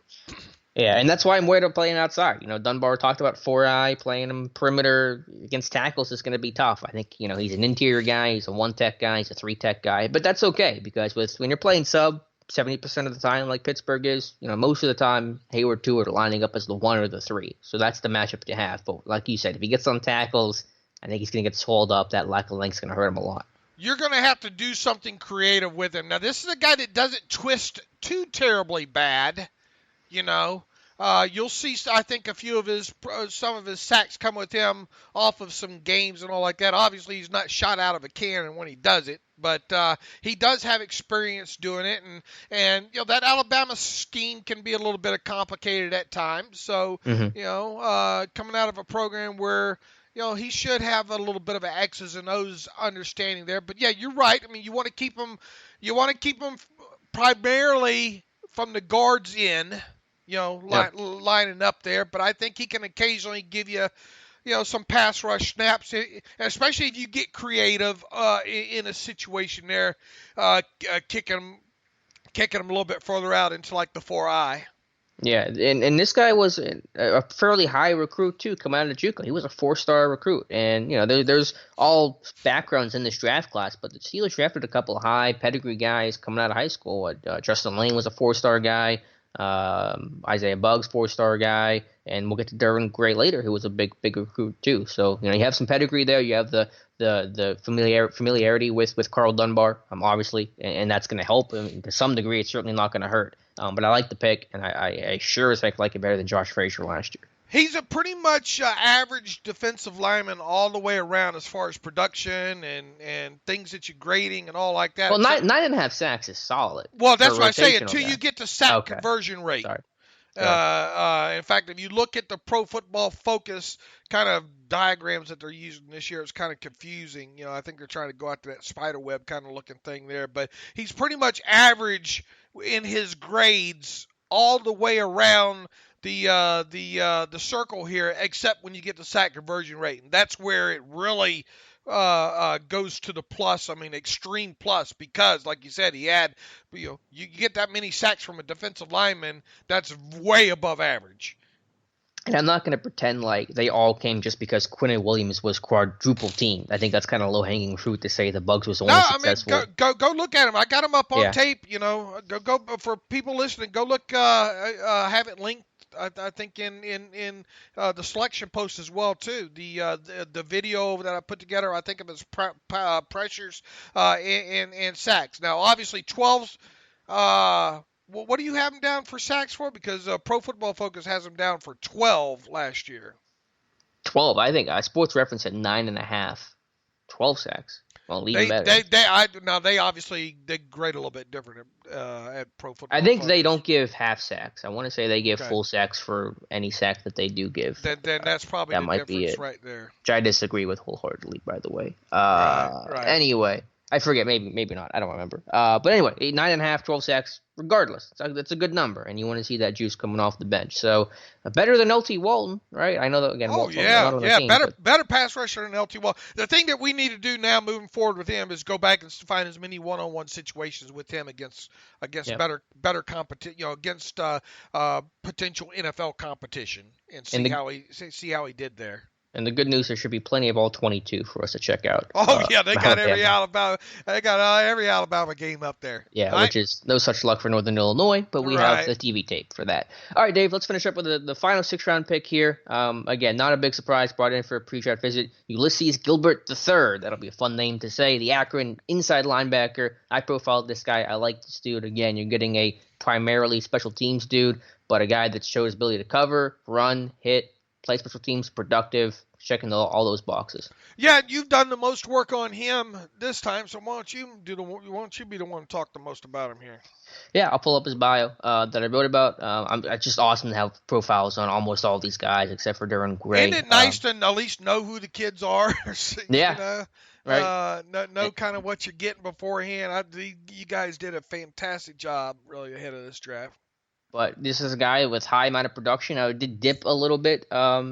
Yeah, and that's why I'm worried about playing outside. Dunbar talked about 4-eye, playing him perimeter against tackles is going to be tough. I think, he's an interior guy, he's a 1-tech guy, he's a 3-tech guy, but that's okay, because when you're playing sub 70% of the time like Pittsburgh is, most of the time Hayward Tuitt are lining up as the 1 or the 3. So that's the matchup to have. But like you said, if he gets on tackles, I think he's going to get swallowed up. That lack of length is going to hurt him a lot. You're going to have to do something creative with him. Now, this is a guy that doesn't twist too terribly bad. You'll see, I think, some of his sacks come with him off of some games and all like that. Obviously, he's not shot out of a cannon when he does it, but he does have experience doing it, and that Alabama scheme can be a little bit complicated at times. So, coming out of a program where he should have a little bit of an X's and O's understanding there. But yeah, you're right. I mean, you want to keep him primarily from the guards in. Lining up there, but I think he can occasionally give you, some pass rush snaps, especially if you get creative in a situation there, kicking him a little bit further out into like the 4-eye. Yeah, and this guy was a fairly high recruit too, coming out of JUCO. He was a 4-star recruit, and there's all backgrounds in this draft class, but the Steelers drafted a couple of high pedigree guys coming out of high school. Justin Lane was a 4-star guy. Isaiah Buggs, 4-star guy, and we'll get to Derwin Gray later, who was a big recruit too. So you have some pedigree there. You have the familiarity with Carl Dunbar, obviously, and that's going to help. I mean, to some degree, it's certainly not going to hurt. But I like the pick, and I sure as heck like it better than Josh Frazier last year. He's a pretty much average defensive lineman all the way around as far as production and things that you're grading and all like that. Well, 9.5 sacks is solid. Well, that's what I say. rotational Until guy. you get to sack Okay. conversion rate. Sorry. In fact, if you look at the Pro Football Focus kind of diagrams that they're using this year, it's kind of confusing. I think they're trying to go after that spider web kind of looking thing there. But he's pretty much average in his grades all the way around the circle here, except when you get the sack conversion rate, and that's where it really goes to the plus. I mean, extreme plus, because, like you said, he had, you get that many sacks from a defensive lineman, that's way above average. And I'm not going to pretend like they all came just because Quinnen Williams was quadruple teamed. I think that's kind of low-hanging fruit to say the Bugs was only successful. Go look at him. I got him up on tape. Go for people listening. Go look. Have it linked. I think in the selection post as well too. The video that I put together. I think of as pressures and sacks. Now, obviously, 12s. What do you have him down for sacks for? Because Pro Football Focus has him down for 12 last year. 12, I think. Sports Reference at 9.5. 12 sacks. Well, even better. They obviously grade a little bit different at Pro Football. I think Focus. they don't give half sacks. I want to say they give full sacks for any sack that they do give. Then that's probably the difference right there. Which I disagree with wholeheartedly, by the way. Right. Anyway, I forget. Maybe not. I don't remember. But anyway, 9.5, 12 sacks. Regardless, that's a good number, and you want to see that juice coming off the bench. So better than LT Walton, right? I know that again. Better pass rusher than LT Walton. The thing that we need to do now, moving forward with him, is go back and find as many one-on-one situations with him against better competition, against potential NFL competition, and see how he did there. And the good news, there should be plenty of all 22 for us to check out. They got every Alabama. They got every Alabama game up there. Yeah, which is no such luck for Northern Illinois, but we have the TV tape for that. All right, Dave, let's finish up with the final 6th-round pick here. Again, not a big surprise. Brought in for a pre-draft visit, Ulysees Gilbert III. That'll be a fun name to say. The Akron inside linebacker. I profiled this guy. I like this dude. Again, you're getting a primarily special teams dude, but a guy that showed his ability to cover, run, hit, play special teams, productive, checking all those boxes. Yeah, you've done the most work on him this time, so why don't you be the one to talk the most about him here? Yeah, I'll pull up his bio that I wrote about. It's just awesome to have profiles on almost all these guys except for Derwin Gray. Isn't it nice to at least know who the kids are? Yeah. Right. Know kind of what you're getting beforehand. You guys did a fantastic job really ahead of this draft. But this is a guy with high amount of production. I did dip a little bit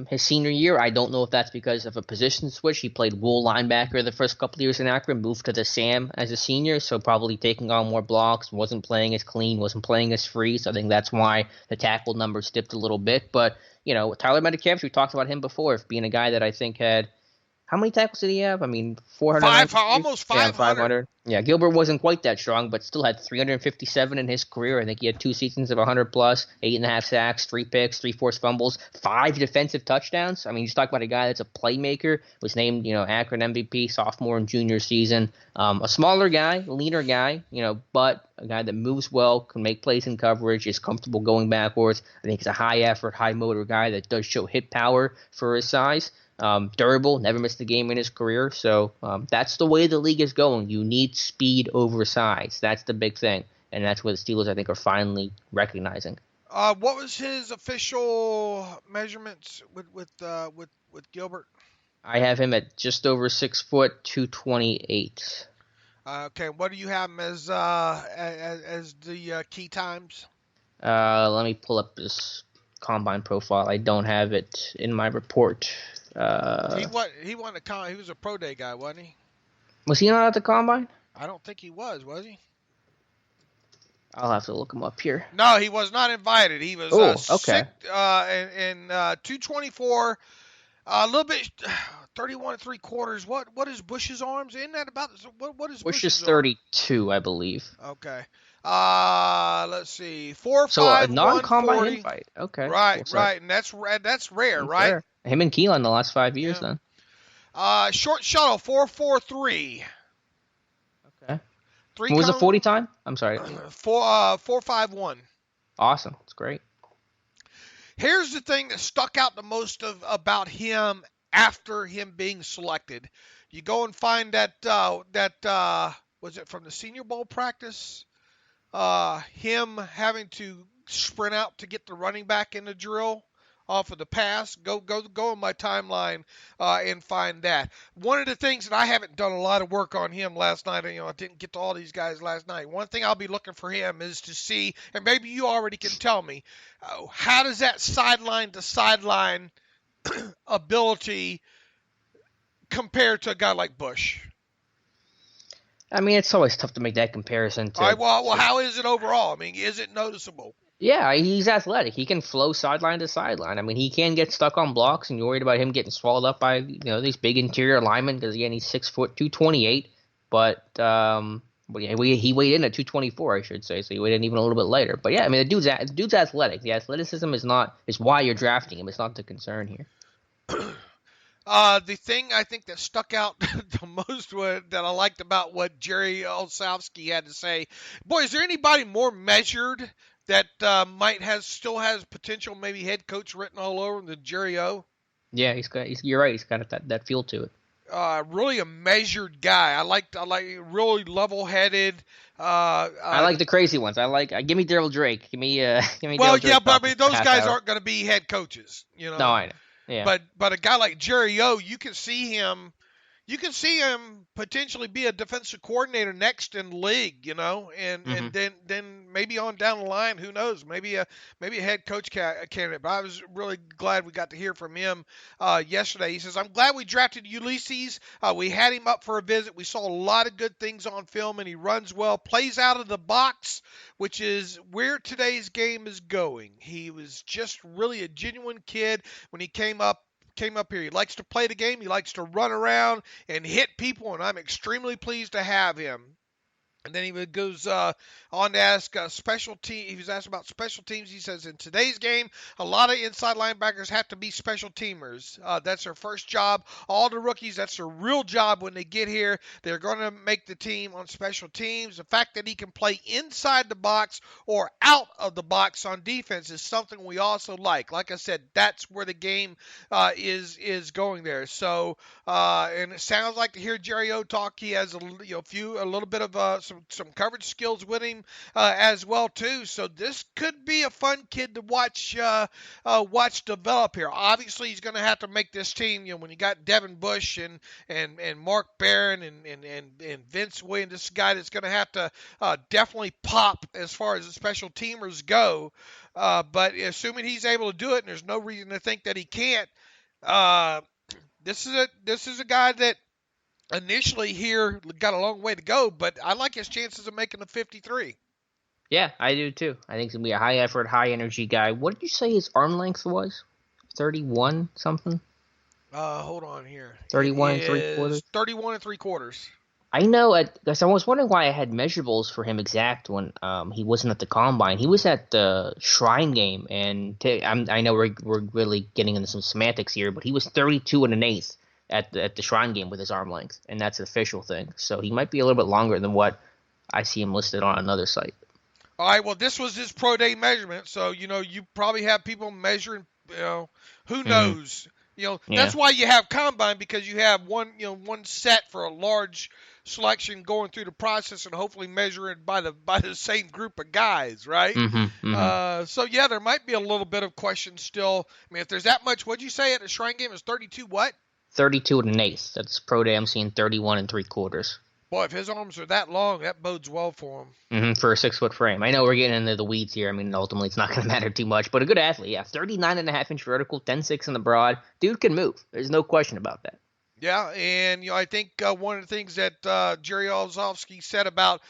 his senior year. I don't know if that's because of a position switch. He played wool linebacker the first couple of years in Akron, moved to the Sam as a senior, so probably taking on more blocks, wasn't playing as clean, wasn't playing as free. So I think that's why the tackle numbers dipped a little bit. But, Tyler Metcalf, we talked about him before, being a guy that I think had – how many tackles did he have? I mean, 400. Almost 500. 500. Yeah, Gilbert wasn't quite that strong, but still had 357 in his career. I think he had 2 seasons of 100 plus, 8.5 sacks, 3 picks, 3 forced fumbles, 5 defensive touchdowns. I mean, you just talk about a guy that's a playmaker. Was named, Akron MVP sophomore and junior season. A smaller guy, leaner guy, but a guy that moves well, can make plays in coverage, is comfortable going backwards. I think he's a high effort, high motor guy that does show hit power for his size. Durable, never missed a game in his career. So that's the way the league is going. You need speed over size. That's the big thing. And that's what the Steelers, I think, are finally recognizing. What was his official measurements with Gilbert? I have him at just over 6 foot, 228. Okay, what do you have him as the key times? Let me pull up this combine profile. I don't have it in my report. He won the he was a pro day guy, wasn't he? Was he not at the combine? I don't think he was he? I'll have to look him up here. No, he was not invited. He was okay. 224, a little bit 31 3/4. What is Bush's arms? Isn't that about what is Bush's 32, I believe. Okay. Let's see. 4'5", so a non-combine invite. Okay. Right, and that's rare, right? Rare. Him and Keelan the last 5 years then. Short shuttle 4.43. Okay. What was the 40 time? I'm sorry. 4.51. Awesome. That's great. Here's the thing that stuck out the most about him after him being selected. You go and find that was it from the Senior Bowl practice? Him having to sprint out to get the running back in the drill off of the pass. Go on my timeline and find that. One of the things that I haven't done a lot of work on him last night, I didn't get to all these guys last night. One thing I'll be looking for him is to see, and maybe you already can tell me, how does that sideline to sideline ability compare to a guy like Bush? I mean, it's always tough to make that comparison. All right, well, how is it overall? I mean, is it noticeable? Yeah, he's athletic. He can flow sideline to sideline. I mean, he can get stuck on blocks, and you're worried about him getting swallowed up by these big interior linemen because again he's 6 foot 228, but he weighed in at 224, I should say, so he weighed in even a little bit later. But yeah, I mean the dude's athletic. The athleticism is why you're drafting him. It's not the concern here. The thing I think that stuck out the most that I liked about what Jerry Olsavsky had to say, boy, is there anybody more measured that still has potential, maybe head coach written all over him than Jerry O? Yeah, you're right. He's got that feel to it. Really a measured guy. I like really level-headed. I like the crazy ones. Give me Daryl Drake. Give me. Well, Daryl yeah, Drake but I mean those guys hour. aren't going to be head coaches, No, I know. Yeah. But a guy like Jerry O, you can see him potentially be a defensive coordinator next in the league, and then maybe on down the line, who knows, maybe a head coach candidate. But I was really glad we got to hear from him yesterday. He says, "I'm glad we drafted Ulysees. We had him up for a visit. We saw a lot of good things on film, and he runs well, plays out of the box, which is where today's game is going. He was just really a genuine kid when he came up here. He likes to play the game. He likes to run around and hit people, and I'm extremely pleased to have him." And then he goes on to ask special team. He was asked about special teams. He says, "In today's game, a lot of inside linebackers have to be special teamers. That's their first job. All the rookies, that's their real job when they get here. They're going to make the team on special teams. The fact that he can play inside the box or out of the box on defense is something we also like. Like I said, that's where the game is going there. So, and it sounds like to hear Jerry O talk, he has a little bit of some coverage skills with him as well too. So this could be a fun kid to watch develop here. Obviously, he's going to have to make this team. When you got Devin Bush and Mark Barron and Vince Williams, this guy that's going to have to definitely pop as far as the special teamers go. But assuming he's able to do it, and there's no reason to think that he can't. This is a guy that initially here got a long way to go, but I like his chances of making the 53. Yeah, I do too. I think he's going to be a high effort, high energy guy. What did you say his arm length was? 31 something? Hold on here. 31 and 3/4? 31 and 3/4. I know. I was wondering why I had measurables for him exact when he wasn't at the combine. He was at the Shrine game, and I know we're really getting into some semantics here, but he was 32 and an eighth at the Shrine game with his arm length, and that's an official thing. So he might be a little bit longer than what I see him listed on another site. All right, well, this was his pro day measurement, so you probably have people measuring. Who knows? That's why you have combine, because you have one set for a large selection going through the process and hopefully measuring by the same group of guys, right? So yeah, there might be a little bit of question still. I mean, if there's that much, what'd you say at the Shrine game? It was 32 what? 32 and an eighth. That's pro day. I'm seeing 31 and 3/4. Boy, if his arms are that long, that bodes well for him. For a 6-foot frame. I know we're getting into the weeds here. I mean, ultimately, it's not going to matter too much. But a good athlete, yeah. 39.5-inch vertical, 10.6 in the broad. Dude can move. There's no question about that. Yeah, and I think one of the things that Jerry Olsavsky said about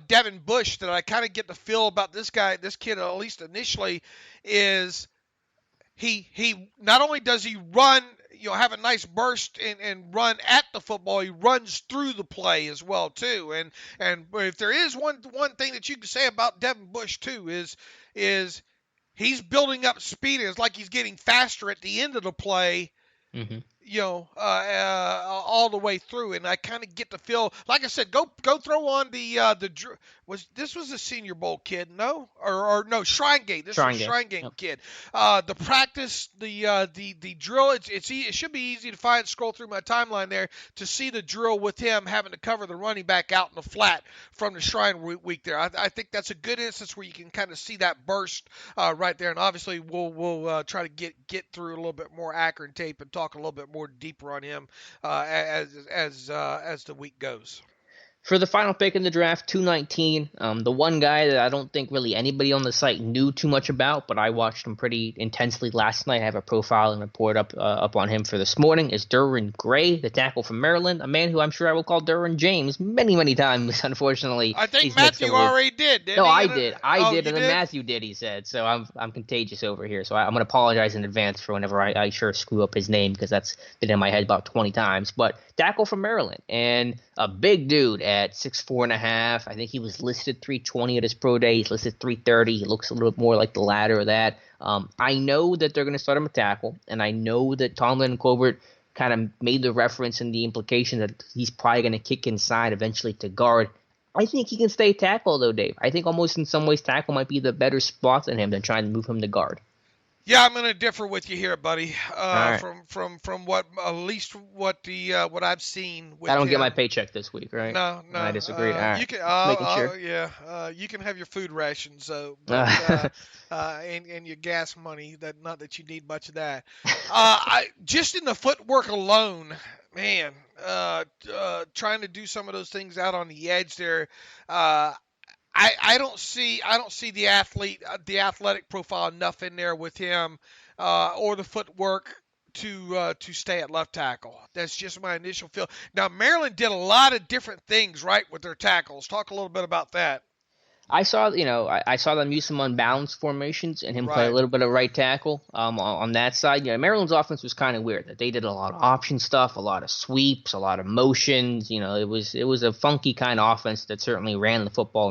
Devin Bush that I kind of get the feel about this kid, at least initially, is he not only does he run, have a nice burst and run at the football, he runs through the play as well too. And if there is one thing that you can say about Devin Bush too is he's building up speed. It's like he's getting faster at the end of the play. All the way through, and I kind of get the feel. Like I said, go throw on the this was a Senior Bowl kid, no? Or no, Shrine Game. This was Shrine Game Yep. kid. The practice, the drill, it should be easy to scroll through my timeline there to see the drill with him having to cover the running back out in the flat from the Shrine week there. I think that's a good instance where you can kind of see that burst right there. And obviously we'll try to get through a little bit more accurate tape and talk a little bit more deeper on him as the week goes. For the final pick in the draft, 219, the one guy that I don't think really anybody on the site knew too much about, but I watched him pretty intensely last night. I have a profile and report up on him for this morning, is Derwin Gray, the tackle from Maryland, a man who I'm sure I will call Derwin James many, many times, unfortunately. I think Matthew already did, didn't no, he? I did. I did, and then did? Matthew did, he said. So I'm contagious over here. So I'm going to apologize in advance for whenever I sure screw up his name, because that's been in my head about 20 times. But tackle from Maryland, and a big dude at 6'4.5". I think he was listed 320 at his pro day. He's listed 330. He looks a little bit more like the latter of that. I know that they're going to start him at tackle, and I know that Tomlin and Colbert kind of made the reference and the implication that he's probably going to kick inside eventually to guard. I think he can stay tackle, though, Dave. I think almost in some ways tackle might be the better spot than him than trying to move him to guard. Yeah, I'm going to differ with you here, buddy. Right. From what at least what I've seen. With I don't him. get my paycheck this week, right? No. I disagree. All right. You can, Making sure. yeah, you can have your food rations, but, and your gas money. Not that you need much of that. Just in the footwork alone, man. Trying to do some of those things out on the edge there. I don't see the athletic profile enough in there with him, or the footwork to stay at left tackle. That's just my initial feel. Now Maryland did a lot of different things right with their tackles. Talk a little bit about that. I saw them use some unbalanced formations and him play a little bit of right tackle on that side. Maryland's offense was kind of weird. That they did a lot of option stuff, a lot of sweeps, a lot of motions. It was a funky kind of offense that certainly ran the football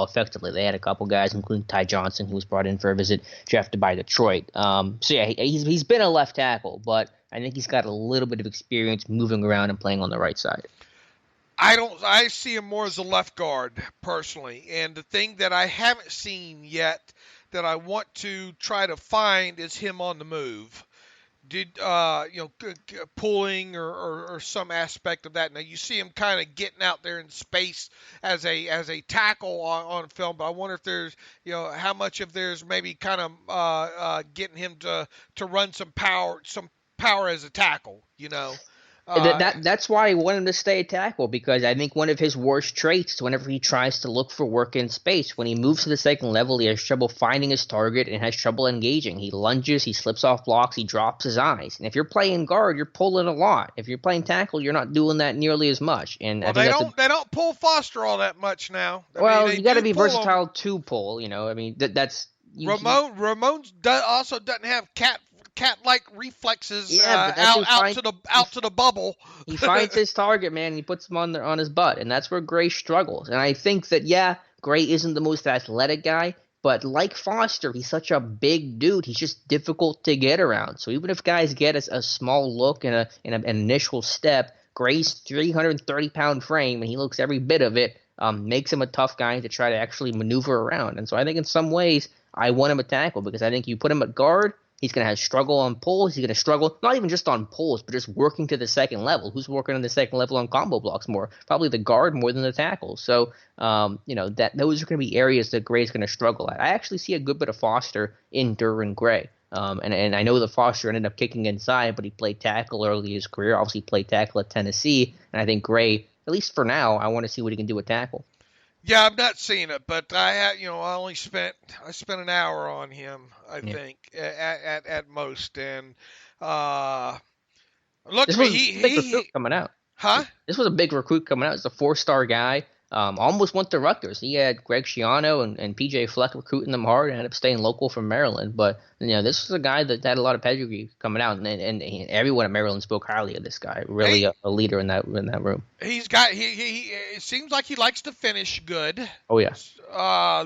effectively. They had a couple guys, including Ty Johnson, who was brought in for a visit drafted by Detroit. He's been a left tackle, but I think he's got a little bit of experience moving around and playing on the right side. I see him more as a left guard personally, and the thing that I haven't seen yet that I want to try to find is him on the move. Pulling or some aspect of that. Now you see him kind of getting out there in space as a tackle on film, but I wonder if there's how much of there's maybe kind of getting him to run some power as a tackle. That's why I want him to stay a tackle, because I think one of his worst traits is whenever he tries to look for work in space. When he moves to the second level, he has trouble finding his target and has trouble engaging. He lunges, he slips off blocks, he drops his eyes. And if you're playing guard, you're pulling a lot. If you're playing tackle, you're not doing that nearly as much. And they don't pull Foster all that much now. You got to be versatile to pull. That's Ramon also doesn't have cat-like reflexes out to the bubble. He finds his target, man, and he puts him on his butt, and that's where Gray struggles. And I think that, Gray isn't the most athletic guy, but like Foster, he's such a big dude, he's just difficult to get around. So even if guys get a small look and an initial step, Gray's 330-pound frame, and he looks every bit of it, makes him a tough guy to try to actually maneuver around. And so I think in some ways, I want him at tackle, because I think you put him at guard, he's going to have struggle on pulls. He's going to struggle, not even just on pulls, but just working to the second level. Who's working on the second level on combo blocks more? Probably the guard more than the tackle. So, that those are going to be areas that Gray's going to struggle at. I actually see a good bit of Foster in Derwin Gray. And I know that Foster ended up kicking inside, but he played tackle early in his career. Obviously played tackle at Tennessee. And I think Gray, at least for now, I want to see what he can do with tackle. Yeah, I'm not seeing it, but I spent an hour on him, I think, at most, and look, this was a big recruit coming out. Huh? This was a big recruit coming out. He's a 4-star guy. Almost went to Rutgers. He had Greg Schiano and PJ Fleck recruiting them hard, and ended up staying local from Maryland. But this was a guy that had a lot of pedigree coming out, and everyone at Maryland spoke highly of this guy. Really a leader in that room. He's got he it seems like he likes to finish good. Oh yes.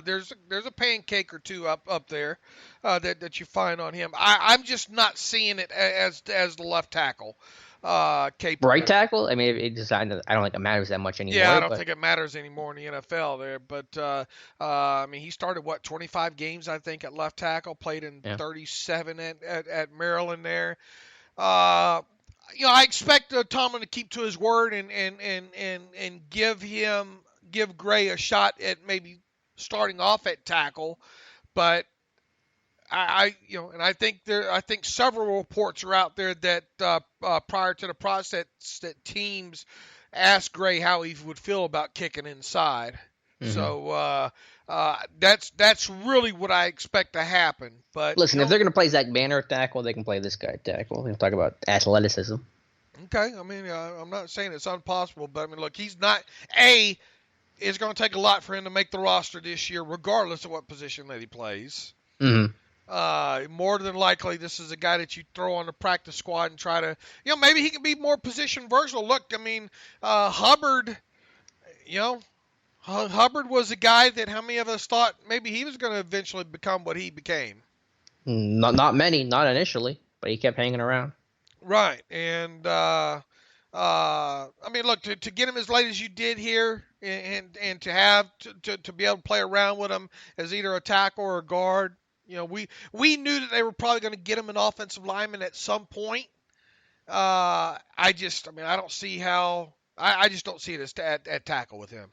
There's a pancake or two up there that you find on him. I'm just not seeing it as the left tackle. capable. Right tackle? I mean, I don't think it matters that much anymore. Yeah, I don't think it matters anymore in the NFL there. But I mean, he started 25 games I think at left tackle, played in 37 at Maryland there. I expect Tomlin to keep to his word and give Gray a shot at maybe starting off at tackle, but I think several reports are out there that prior to the process that teams asked Gray how he would feel about kicking inside. Mm-hmm. So that's really what I expect to happen. But listen, if they're going to play Zach Banner at tackle, they can play this guy at tackle. We're talk about athleticism. Okay, I mean, I'm not saying it's impossible, but I mean, look, he's not It's going to take a lot for him to make the roster this year, regardless of what position that he plays. Mm-hmm. More than likely, this is a guy that you throw on the practice squad and try to, maybe he can be more position versatile. Look, I mean, Hubbard, Hubbard was a guy that how many of us thought maybe he was going to eventually become what he became? Not many, not initially, but he kept hanging around. Right, and I mean, look, to get him as late as you did here, and to have to be able to play around with him as either a tackle or a guard. We knew that they were probably going to get him an offensive lineman at some point. I don't see how. I just don't see it at tackle with him.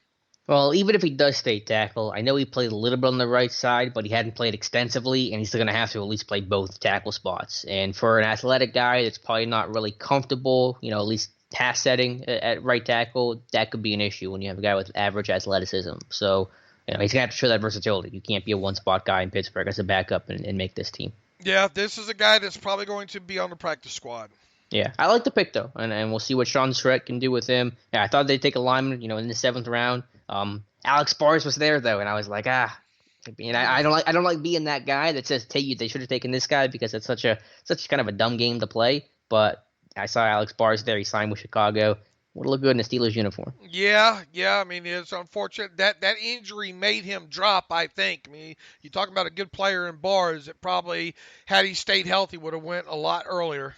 Well, even if he does stay tackle, I know he played a little bit on the right side, but he hadn't played extensively, and he's still going to have to at least play both tackle spots. And for an athletic guy that's probably not really comfortable, at least pass setting at right tackle, that could be an issue when you have a guy with average athleticism. So, he's going to have to show that versatility. You can't be a one-spot guy in Pittsburgh as a backup and make this team. Yeah, this is a guy that's probably going to be on the practice squad. Yeah, I like the pick, though, and we'll see what Sean Surratt can do with him. Yeah, I thought they'd take a lineman, in the 7th round. Alex Bars was there, though, and I was like, I don't like being that guy that says, they should have taken this guy because it's such kind of a dumb game to play. But I saw Alex Bars there. He signed with Chicago. Would look good in a Steelers uniform. Yeah. I mean, it's unfortunate that injury made him drop, I think. I mean, you talk about a good player in Bars that probably, had he stayed healthy, would have went a lot earlier.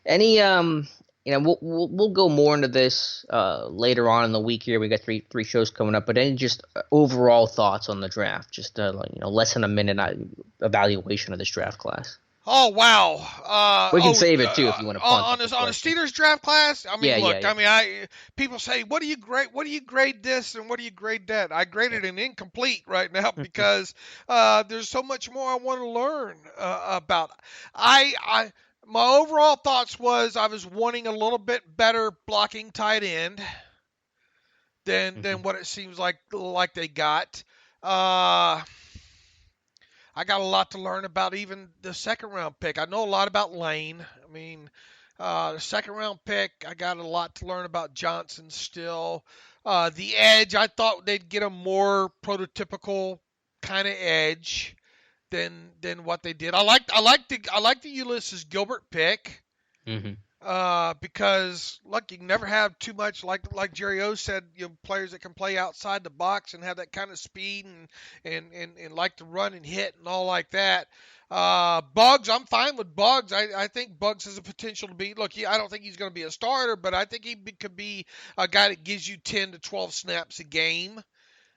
Any, we'll go more into this later on in the week here. We got three shows coming up, but any just overall thoughts on the draft? Just, less than a minute evaluation of this draft class. Oh wow! We can save it too if you want to. On the Steelers draft class. I mean, look. I mean, people say, "What do you grade? What do you grade this and what do you grade that?" I graded an incomplete right now because there's so much more I want to learn about. My overall thoughts was I was wanting a little bit better blocking tight end than what it seems like they got. I got a lot to learn about even the second round pick. I know a lot about Lane. I mean, the second round pick, I got a lot to learn about Johnson still. The edge, I thought they'd get a more prototypical kind of edge than what they did. I like the Ulysees Gilbert pick. Mm-hmm. Because look, you can never have too much like Jerry O said, players that can play outside the box and have that kind of speed and like to run and hit and all like that. Buggs, I'm fine with Buggs. I think Buggs has a potential to be. Look, I don't think he's going to be a starter, but I think he could be a guy that gives you 10 to 12 snaps a game.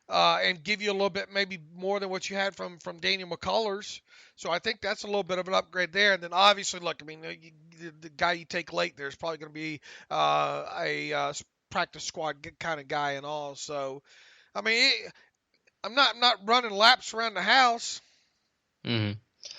And give you a little bit, maybe more than what you had from Daniel McCullers. So I think that's a little bit of an upgrade there. And then obviously, look, I mean, the guy you take late there is probably going to be a practice squad kind of guy and all. So, I mean, I'm not running laps around the house. Mm-hmm.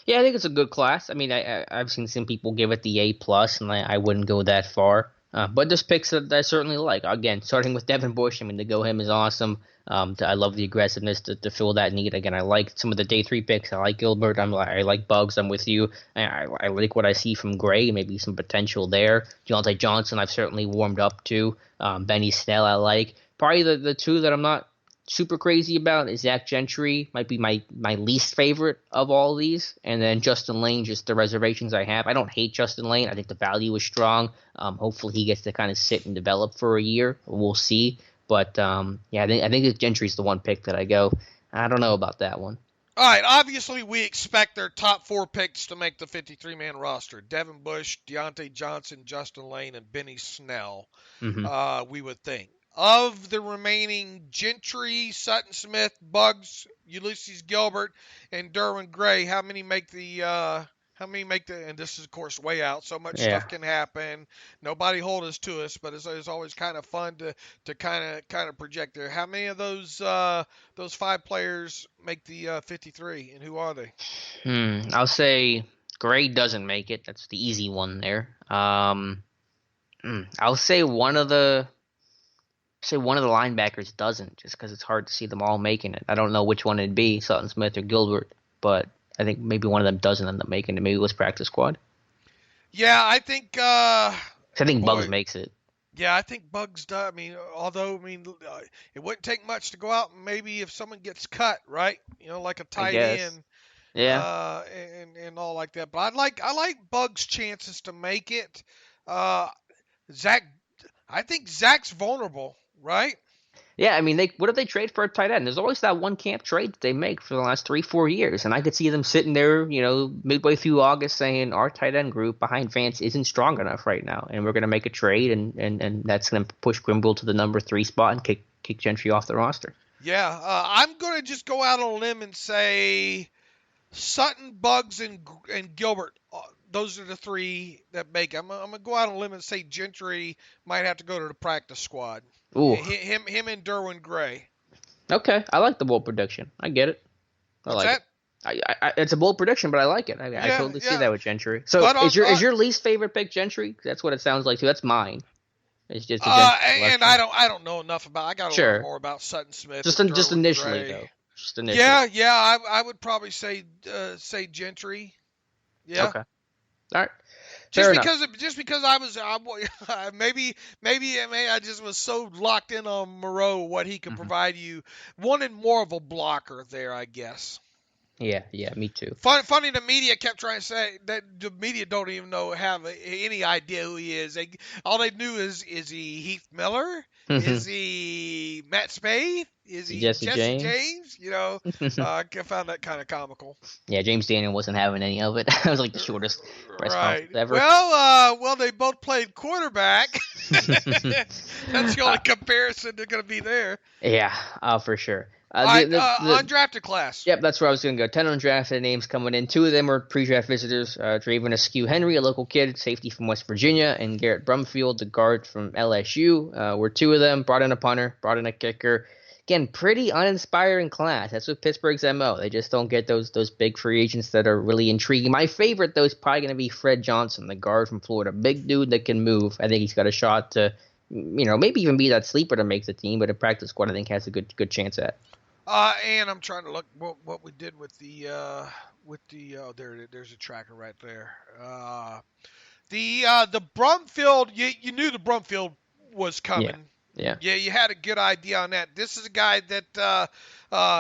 Yeah, I think it's a good class. I mean, I've seen some people give it the A+, and I wouldn't go that far. But there's picks that I certainly like. Again, starting with Devin Bush, I mean, to go him is awesome. I love the aggressiveness to fill that need. Again, I like some of the day 3 picks. I like Gilbert. I like Buggs. I'm with you. I like what I see from Gray. Maybe some potential there. Deontay Johnson, I've certainly warmed up to. Benny Snell, I like. Probably the two that I'm not super crazy about is Zach Gentry. Might be my least favorite of all these. And then Justin Lane, just the reservations I have. I don't hate Justin Lane. I think the value is strong. Hopefully he gets to kind of sit and develop for a year. We'll see. But, I think Gentry's the one pick that I go, I don't know about that one. All right, obviously we expect their top 4 picks to make the 53-man roster. Devin Bush, Deontay Johnson, Justin Lane, and Benny Snell, we would think. Of the remaining Gentry, Sutton Smith, Buggs, Ulysees Gilbert, and Derwin Gray, how many make the and this is of course way out, so much stuff can happen. Nobody hold us to us, but it's always kind of fun to kind of project there. How many of those 5 players make the 53, and who are they? I'll say Gray doesn't make it. That's the easy one there. I'll say one of the linebackers doesn't, just because it's hard to see them all making it. I don't know which one it'd be, Sutton Smith or Gilbert, but I think maybe one of them doesn't end up making it. Maybe it was practice squad. Yeah, I think. Buggs makes it. Yeah, I think Buggs does. It wouldn't take much to go out and maybe if someone gets cut, right? Like a tight end. Yeah. And all like that. But I like Buggs' chances to make it. I think Zach's vulnerable, right? Yeah, what if they trade for a tight end? There's always that one camp trade that they make for the last 3-4 years, and I could see them sitting there, midway through August saying our tight end group behind Vance isn't strong enough right now, and we're going to make a trade, and that's going to push Grimble to the number 3 spot and kick Gentry off the roster. Yeah, I'm going to just go out on a limb and say Sutton, Buggs, and Gilbert. Those are the 3 that make it. I'm going to go out on a limb and say Gentry might have to go to the practice squad. Ooh. Him and Derwin Gray. Okay, I like the bold prediction. I get it. What's that? It's a bold prediction, but I like it. I totally see that with Gentry. So is your least favorite pick Gentry? That's what it sounds like too. That's mine. It's just and I don't know enough about. I got to learn more about Sutton Smith. Just initially Gray. though. Just initially. Yeah. I would probably say Gentry. Yeah. Okay. All right. Just because I was maybe I just was so locked in on Moreau, what he could provide you, wanted more of a blocker there, I guess. Yeah, me too. Funny, the media kept trying to say that the media don't even have any idea who he is. All they knew is he Heath Miller? Is he Matt Spade? Is he Jesse James? I found that kind of comical. Yeah, James Daniel wasn't having any of it. It was like the shortest press conference ever. Well, they both played quarterback. That's the only comparison they're going to be there. Yeah, for sure. Undrafted class. Yep, that's where I was going to go. 10 undrafted names coming in. 2 of them are pre-draft visitors. Draven Askew Henry, a local kid, safety from West Virginia, and Garrett Brumfield, the guard from LSU, were 2 of them. Brought in a punter, brought in a kicker. Again, pretty uninspiring class. That's what Pittsburgh's MO. They just don't get those big free agents that are really intriguing. My favorite, though, is probably going to be Fred Johnson, the guard from Florida. Big dude that can move. I think he's got a shot to, maybe even be that sleeper to make the team, but a practice squad I think has a good chance at. And I'm trying to look what we did with there's a tracker right there. The Brumfield, you knew the Brumfield was coming. Yeah, you had a good idea on that. This is a guy that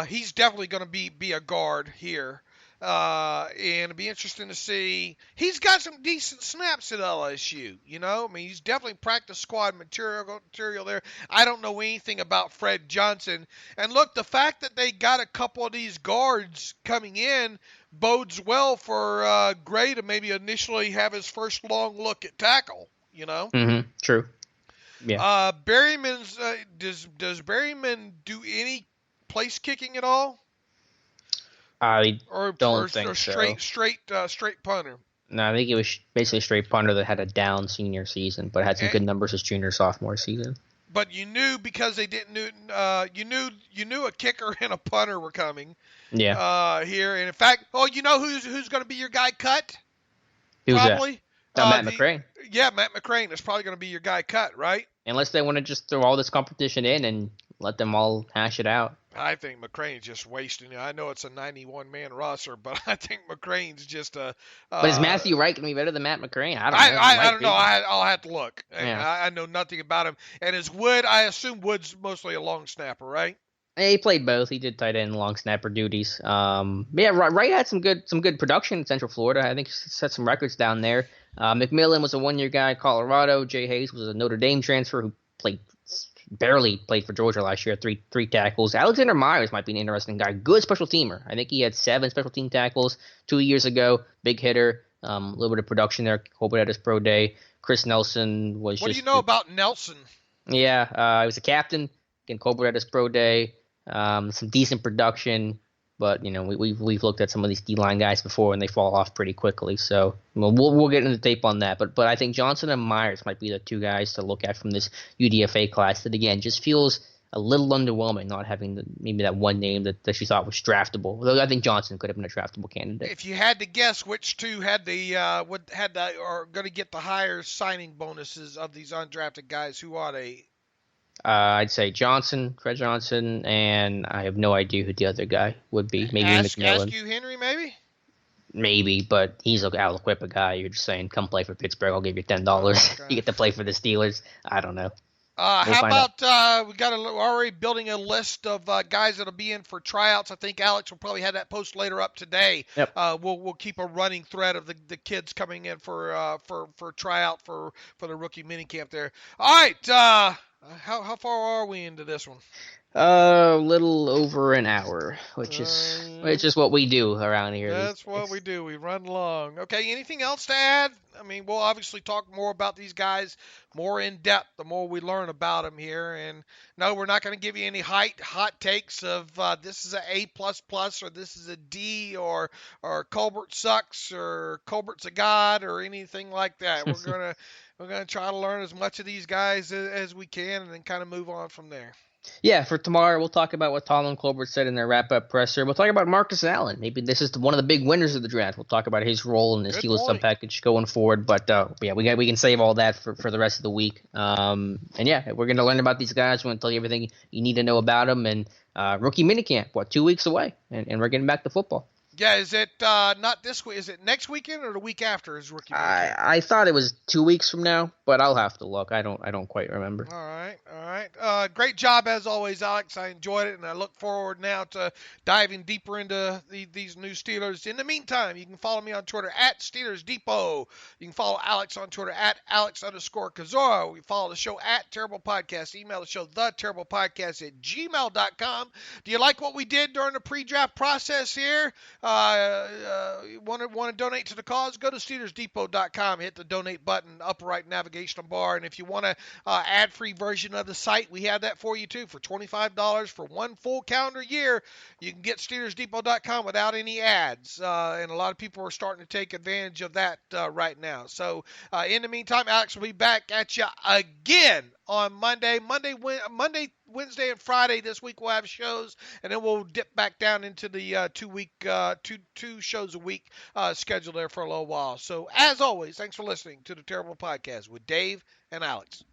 he's definitely going to be a guard here. And it'd be interesting to see. He's got some decent snaps at LSU. He's definitely practice squad material there. I don't know anything about Fred Johnson. And look, the fact that they got a couple of these guards coming in bodes well for Gray to maybe initially have his first long look at tackle. True. Yeah. Berryman's does Berryman do any place kicking at all? I don't think so. Straight punter. No, I think it was basically straight punter that had a down senior season, but had some good numbers his junior sophomore season. But you knew because they didn't you knew a kicker and a punter were coming. Yeah. Here, and in fact, who's going to be your guy cut? Who's probably that? Matt McCrane. Yeah, Matt McCrane is probably going to be your guy cut, right? Unless they want to just throw all this competition in and let them all hash it out. I think McCrane's just wasting it. I know it's a 91-man roster, but I think McCrane's just a. But is Matthew Wright going to be better than Matt McCrane? I don't know. I'll have to look. Yeah. I know nothing about him. And is Wood? I assume Wood's mostly a long snapper, right? Yeah, he played both. He did tight end and long snapper duties. Wright had some good production in Central Florida. I think he set some records down there. McMillan was a 1-year guy at Colorado. Jay Hayes was a Notre Dame transfer who barely played for Georgia last year. Three tackles. Alexander Myers might be an interesting guy. Good special teamer. I think he had 7 special team tackles 2 years ago. Big hitter. A little bit of production there. Hoping at his pro day. Chris Nelson was What just. do you know about Nelson? Yeah, he was a captain. Again, Colbert at his pro day. Some decent production. But we've looked at some of these D-line guys before, and they fall off pretty quickly. So we'll get into the tape on that. But I think Johnson and Myers might be the 2 guys to look at from this UDFA class that again just feels a little underwhelming, not having maybe that one name that she thought was draftable. Though I think Johnson could have been a draftable candidate. If you had to guess which 2 are going to get the higher signing bonuses of these undrafted guys, who are they? I'd say Fred Johnson, and I have no idea who the other guy would be. Maybe McMillan. Askew Henry, maybe? Maybe, but he's an Aliquippa guy. You're just saying, come play for Pittsburgh. I'll give you $10. Okay. You get to play for the Steelers. I don't know. How about we got already building a list of guys that'll be in for tryouts. I think Alex will probably have that post later up today. Yep. We'll keep a running thread of the kids coming in for tryout for the rookie minicamp there. All right. How far are we into this one? A little over an hour, which is what we do around here. That's what we do. We run long. Okay, anything else to add? I mean, we'll obviously talk more about these guys more in depth the more we learn about them here. And no, we're not going to give you any hot takes of this is an A++ or this is a D or Colbert sucks or Colbert's a god or anything like that. We're gonna try to learn as much of these guys as we can and then kind of move on from there. Yeah, for tomorrow, we'll talk about what Tom and Colbert said in their wrap-up presser. We'll talk about Marcus Allen. Maybe this is one of the big winners of the draft. We'll talk about his role in the Steelers sub-package going forward. But, yeah, we can save all that for the rest of the week. And, yeah, we're going to learn about these guys. We're going to tell you everything you need to know about them. And rookie minicamp, 2 weeks away? And we're getting back to football. Yeah, is it not this week? Is it next weekend or the week after is rookie minicamp? I thought it was 2 weeks from now, but I'll have to look. I don't quite remember. All right. Great job as always, Alex. I enjoyed it, and I look forward now to diving deeper into these new Steelers. In the meantime, you can follow me on Twitter at Steelers Depot. You can follow Alex on Twitter at Alex_Kozora. We follow the show at Terrible Podcast. Email the show theterriblepodcast@gmail.com. Do you like what we did during the pre-draft process here? Want to donate to the cause? Go to SteelersDepot.com. Hit the donate button, upper right navigational bar. And if you want an ad-free version of the site, we have that for you too. For $25 for 1 full calendar year, you can get SteelersDepot.com without any ads. And a lot of people are starting to take advantage of that right now. So in the meantime, Alex will be back at you again on Monday, Wednesday, and Friday. This week we'll have shows, and then we'll dip back down into the 2 shows a week schedule there for a little while. So as always, thanks for listening to the Terrible Podcast with Dave and Alex.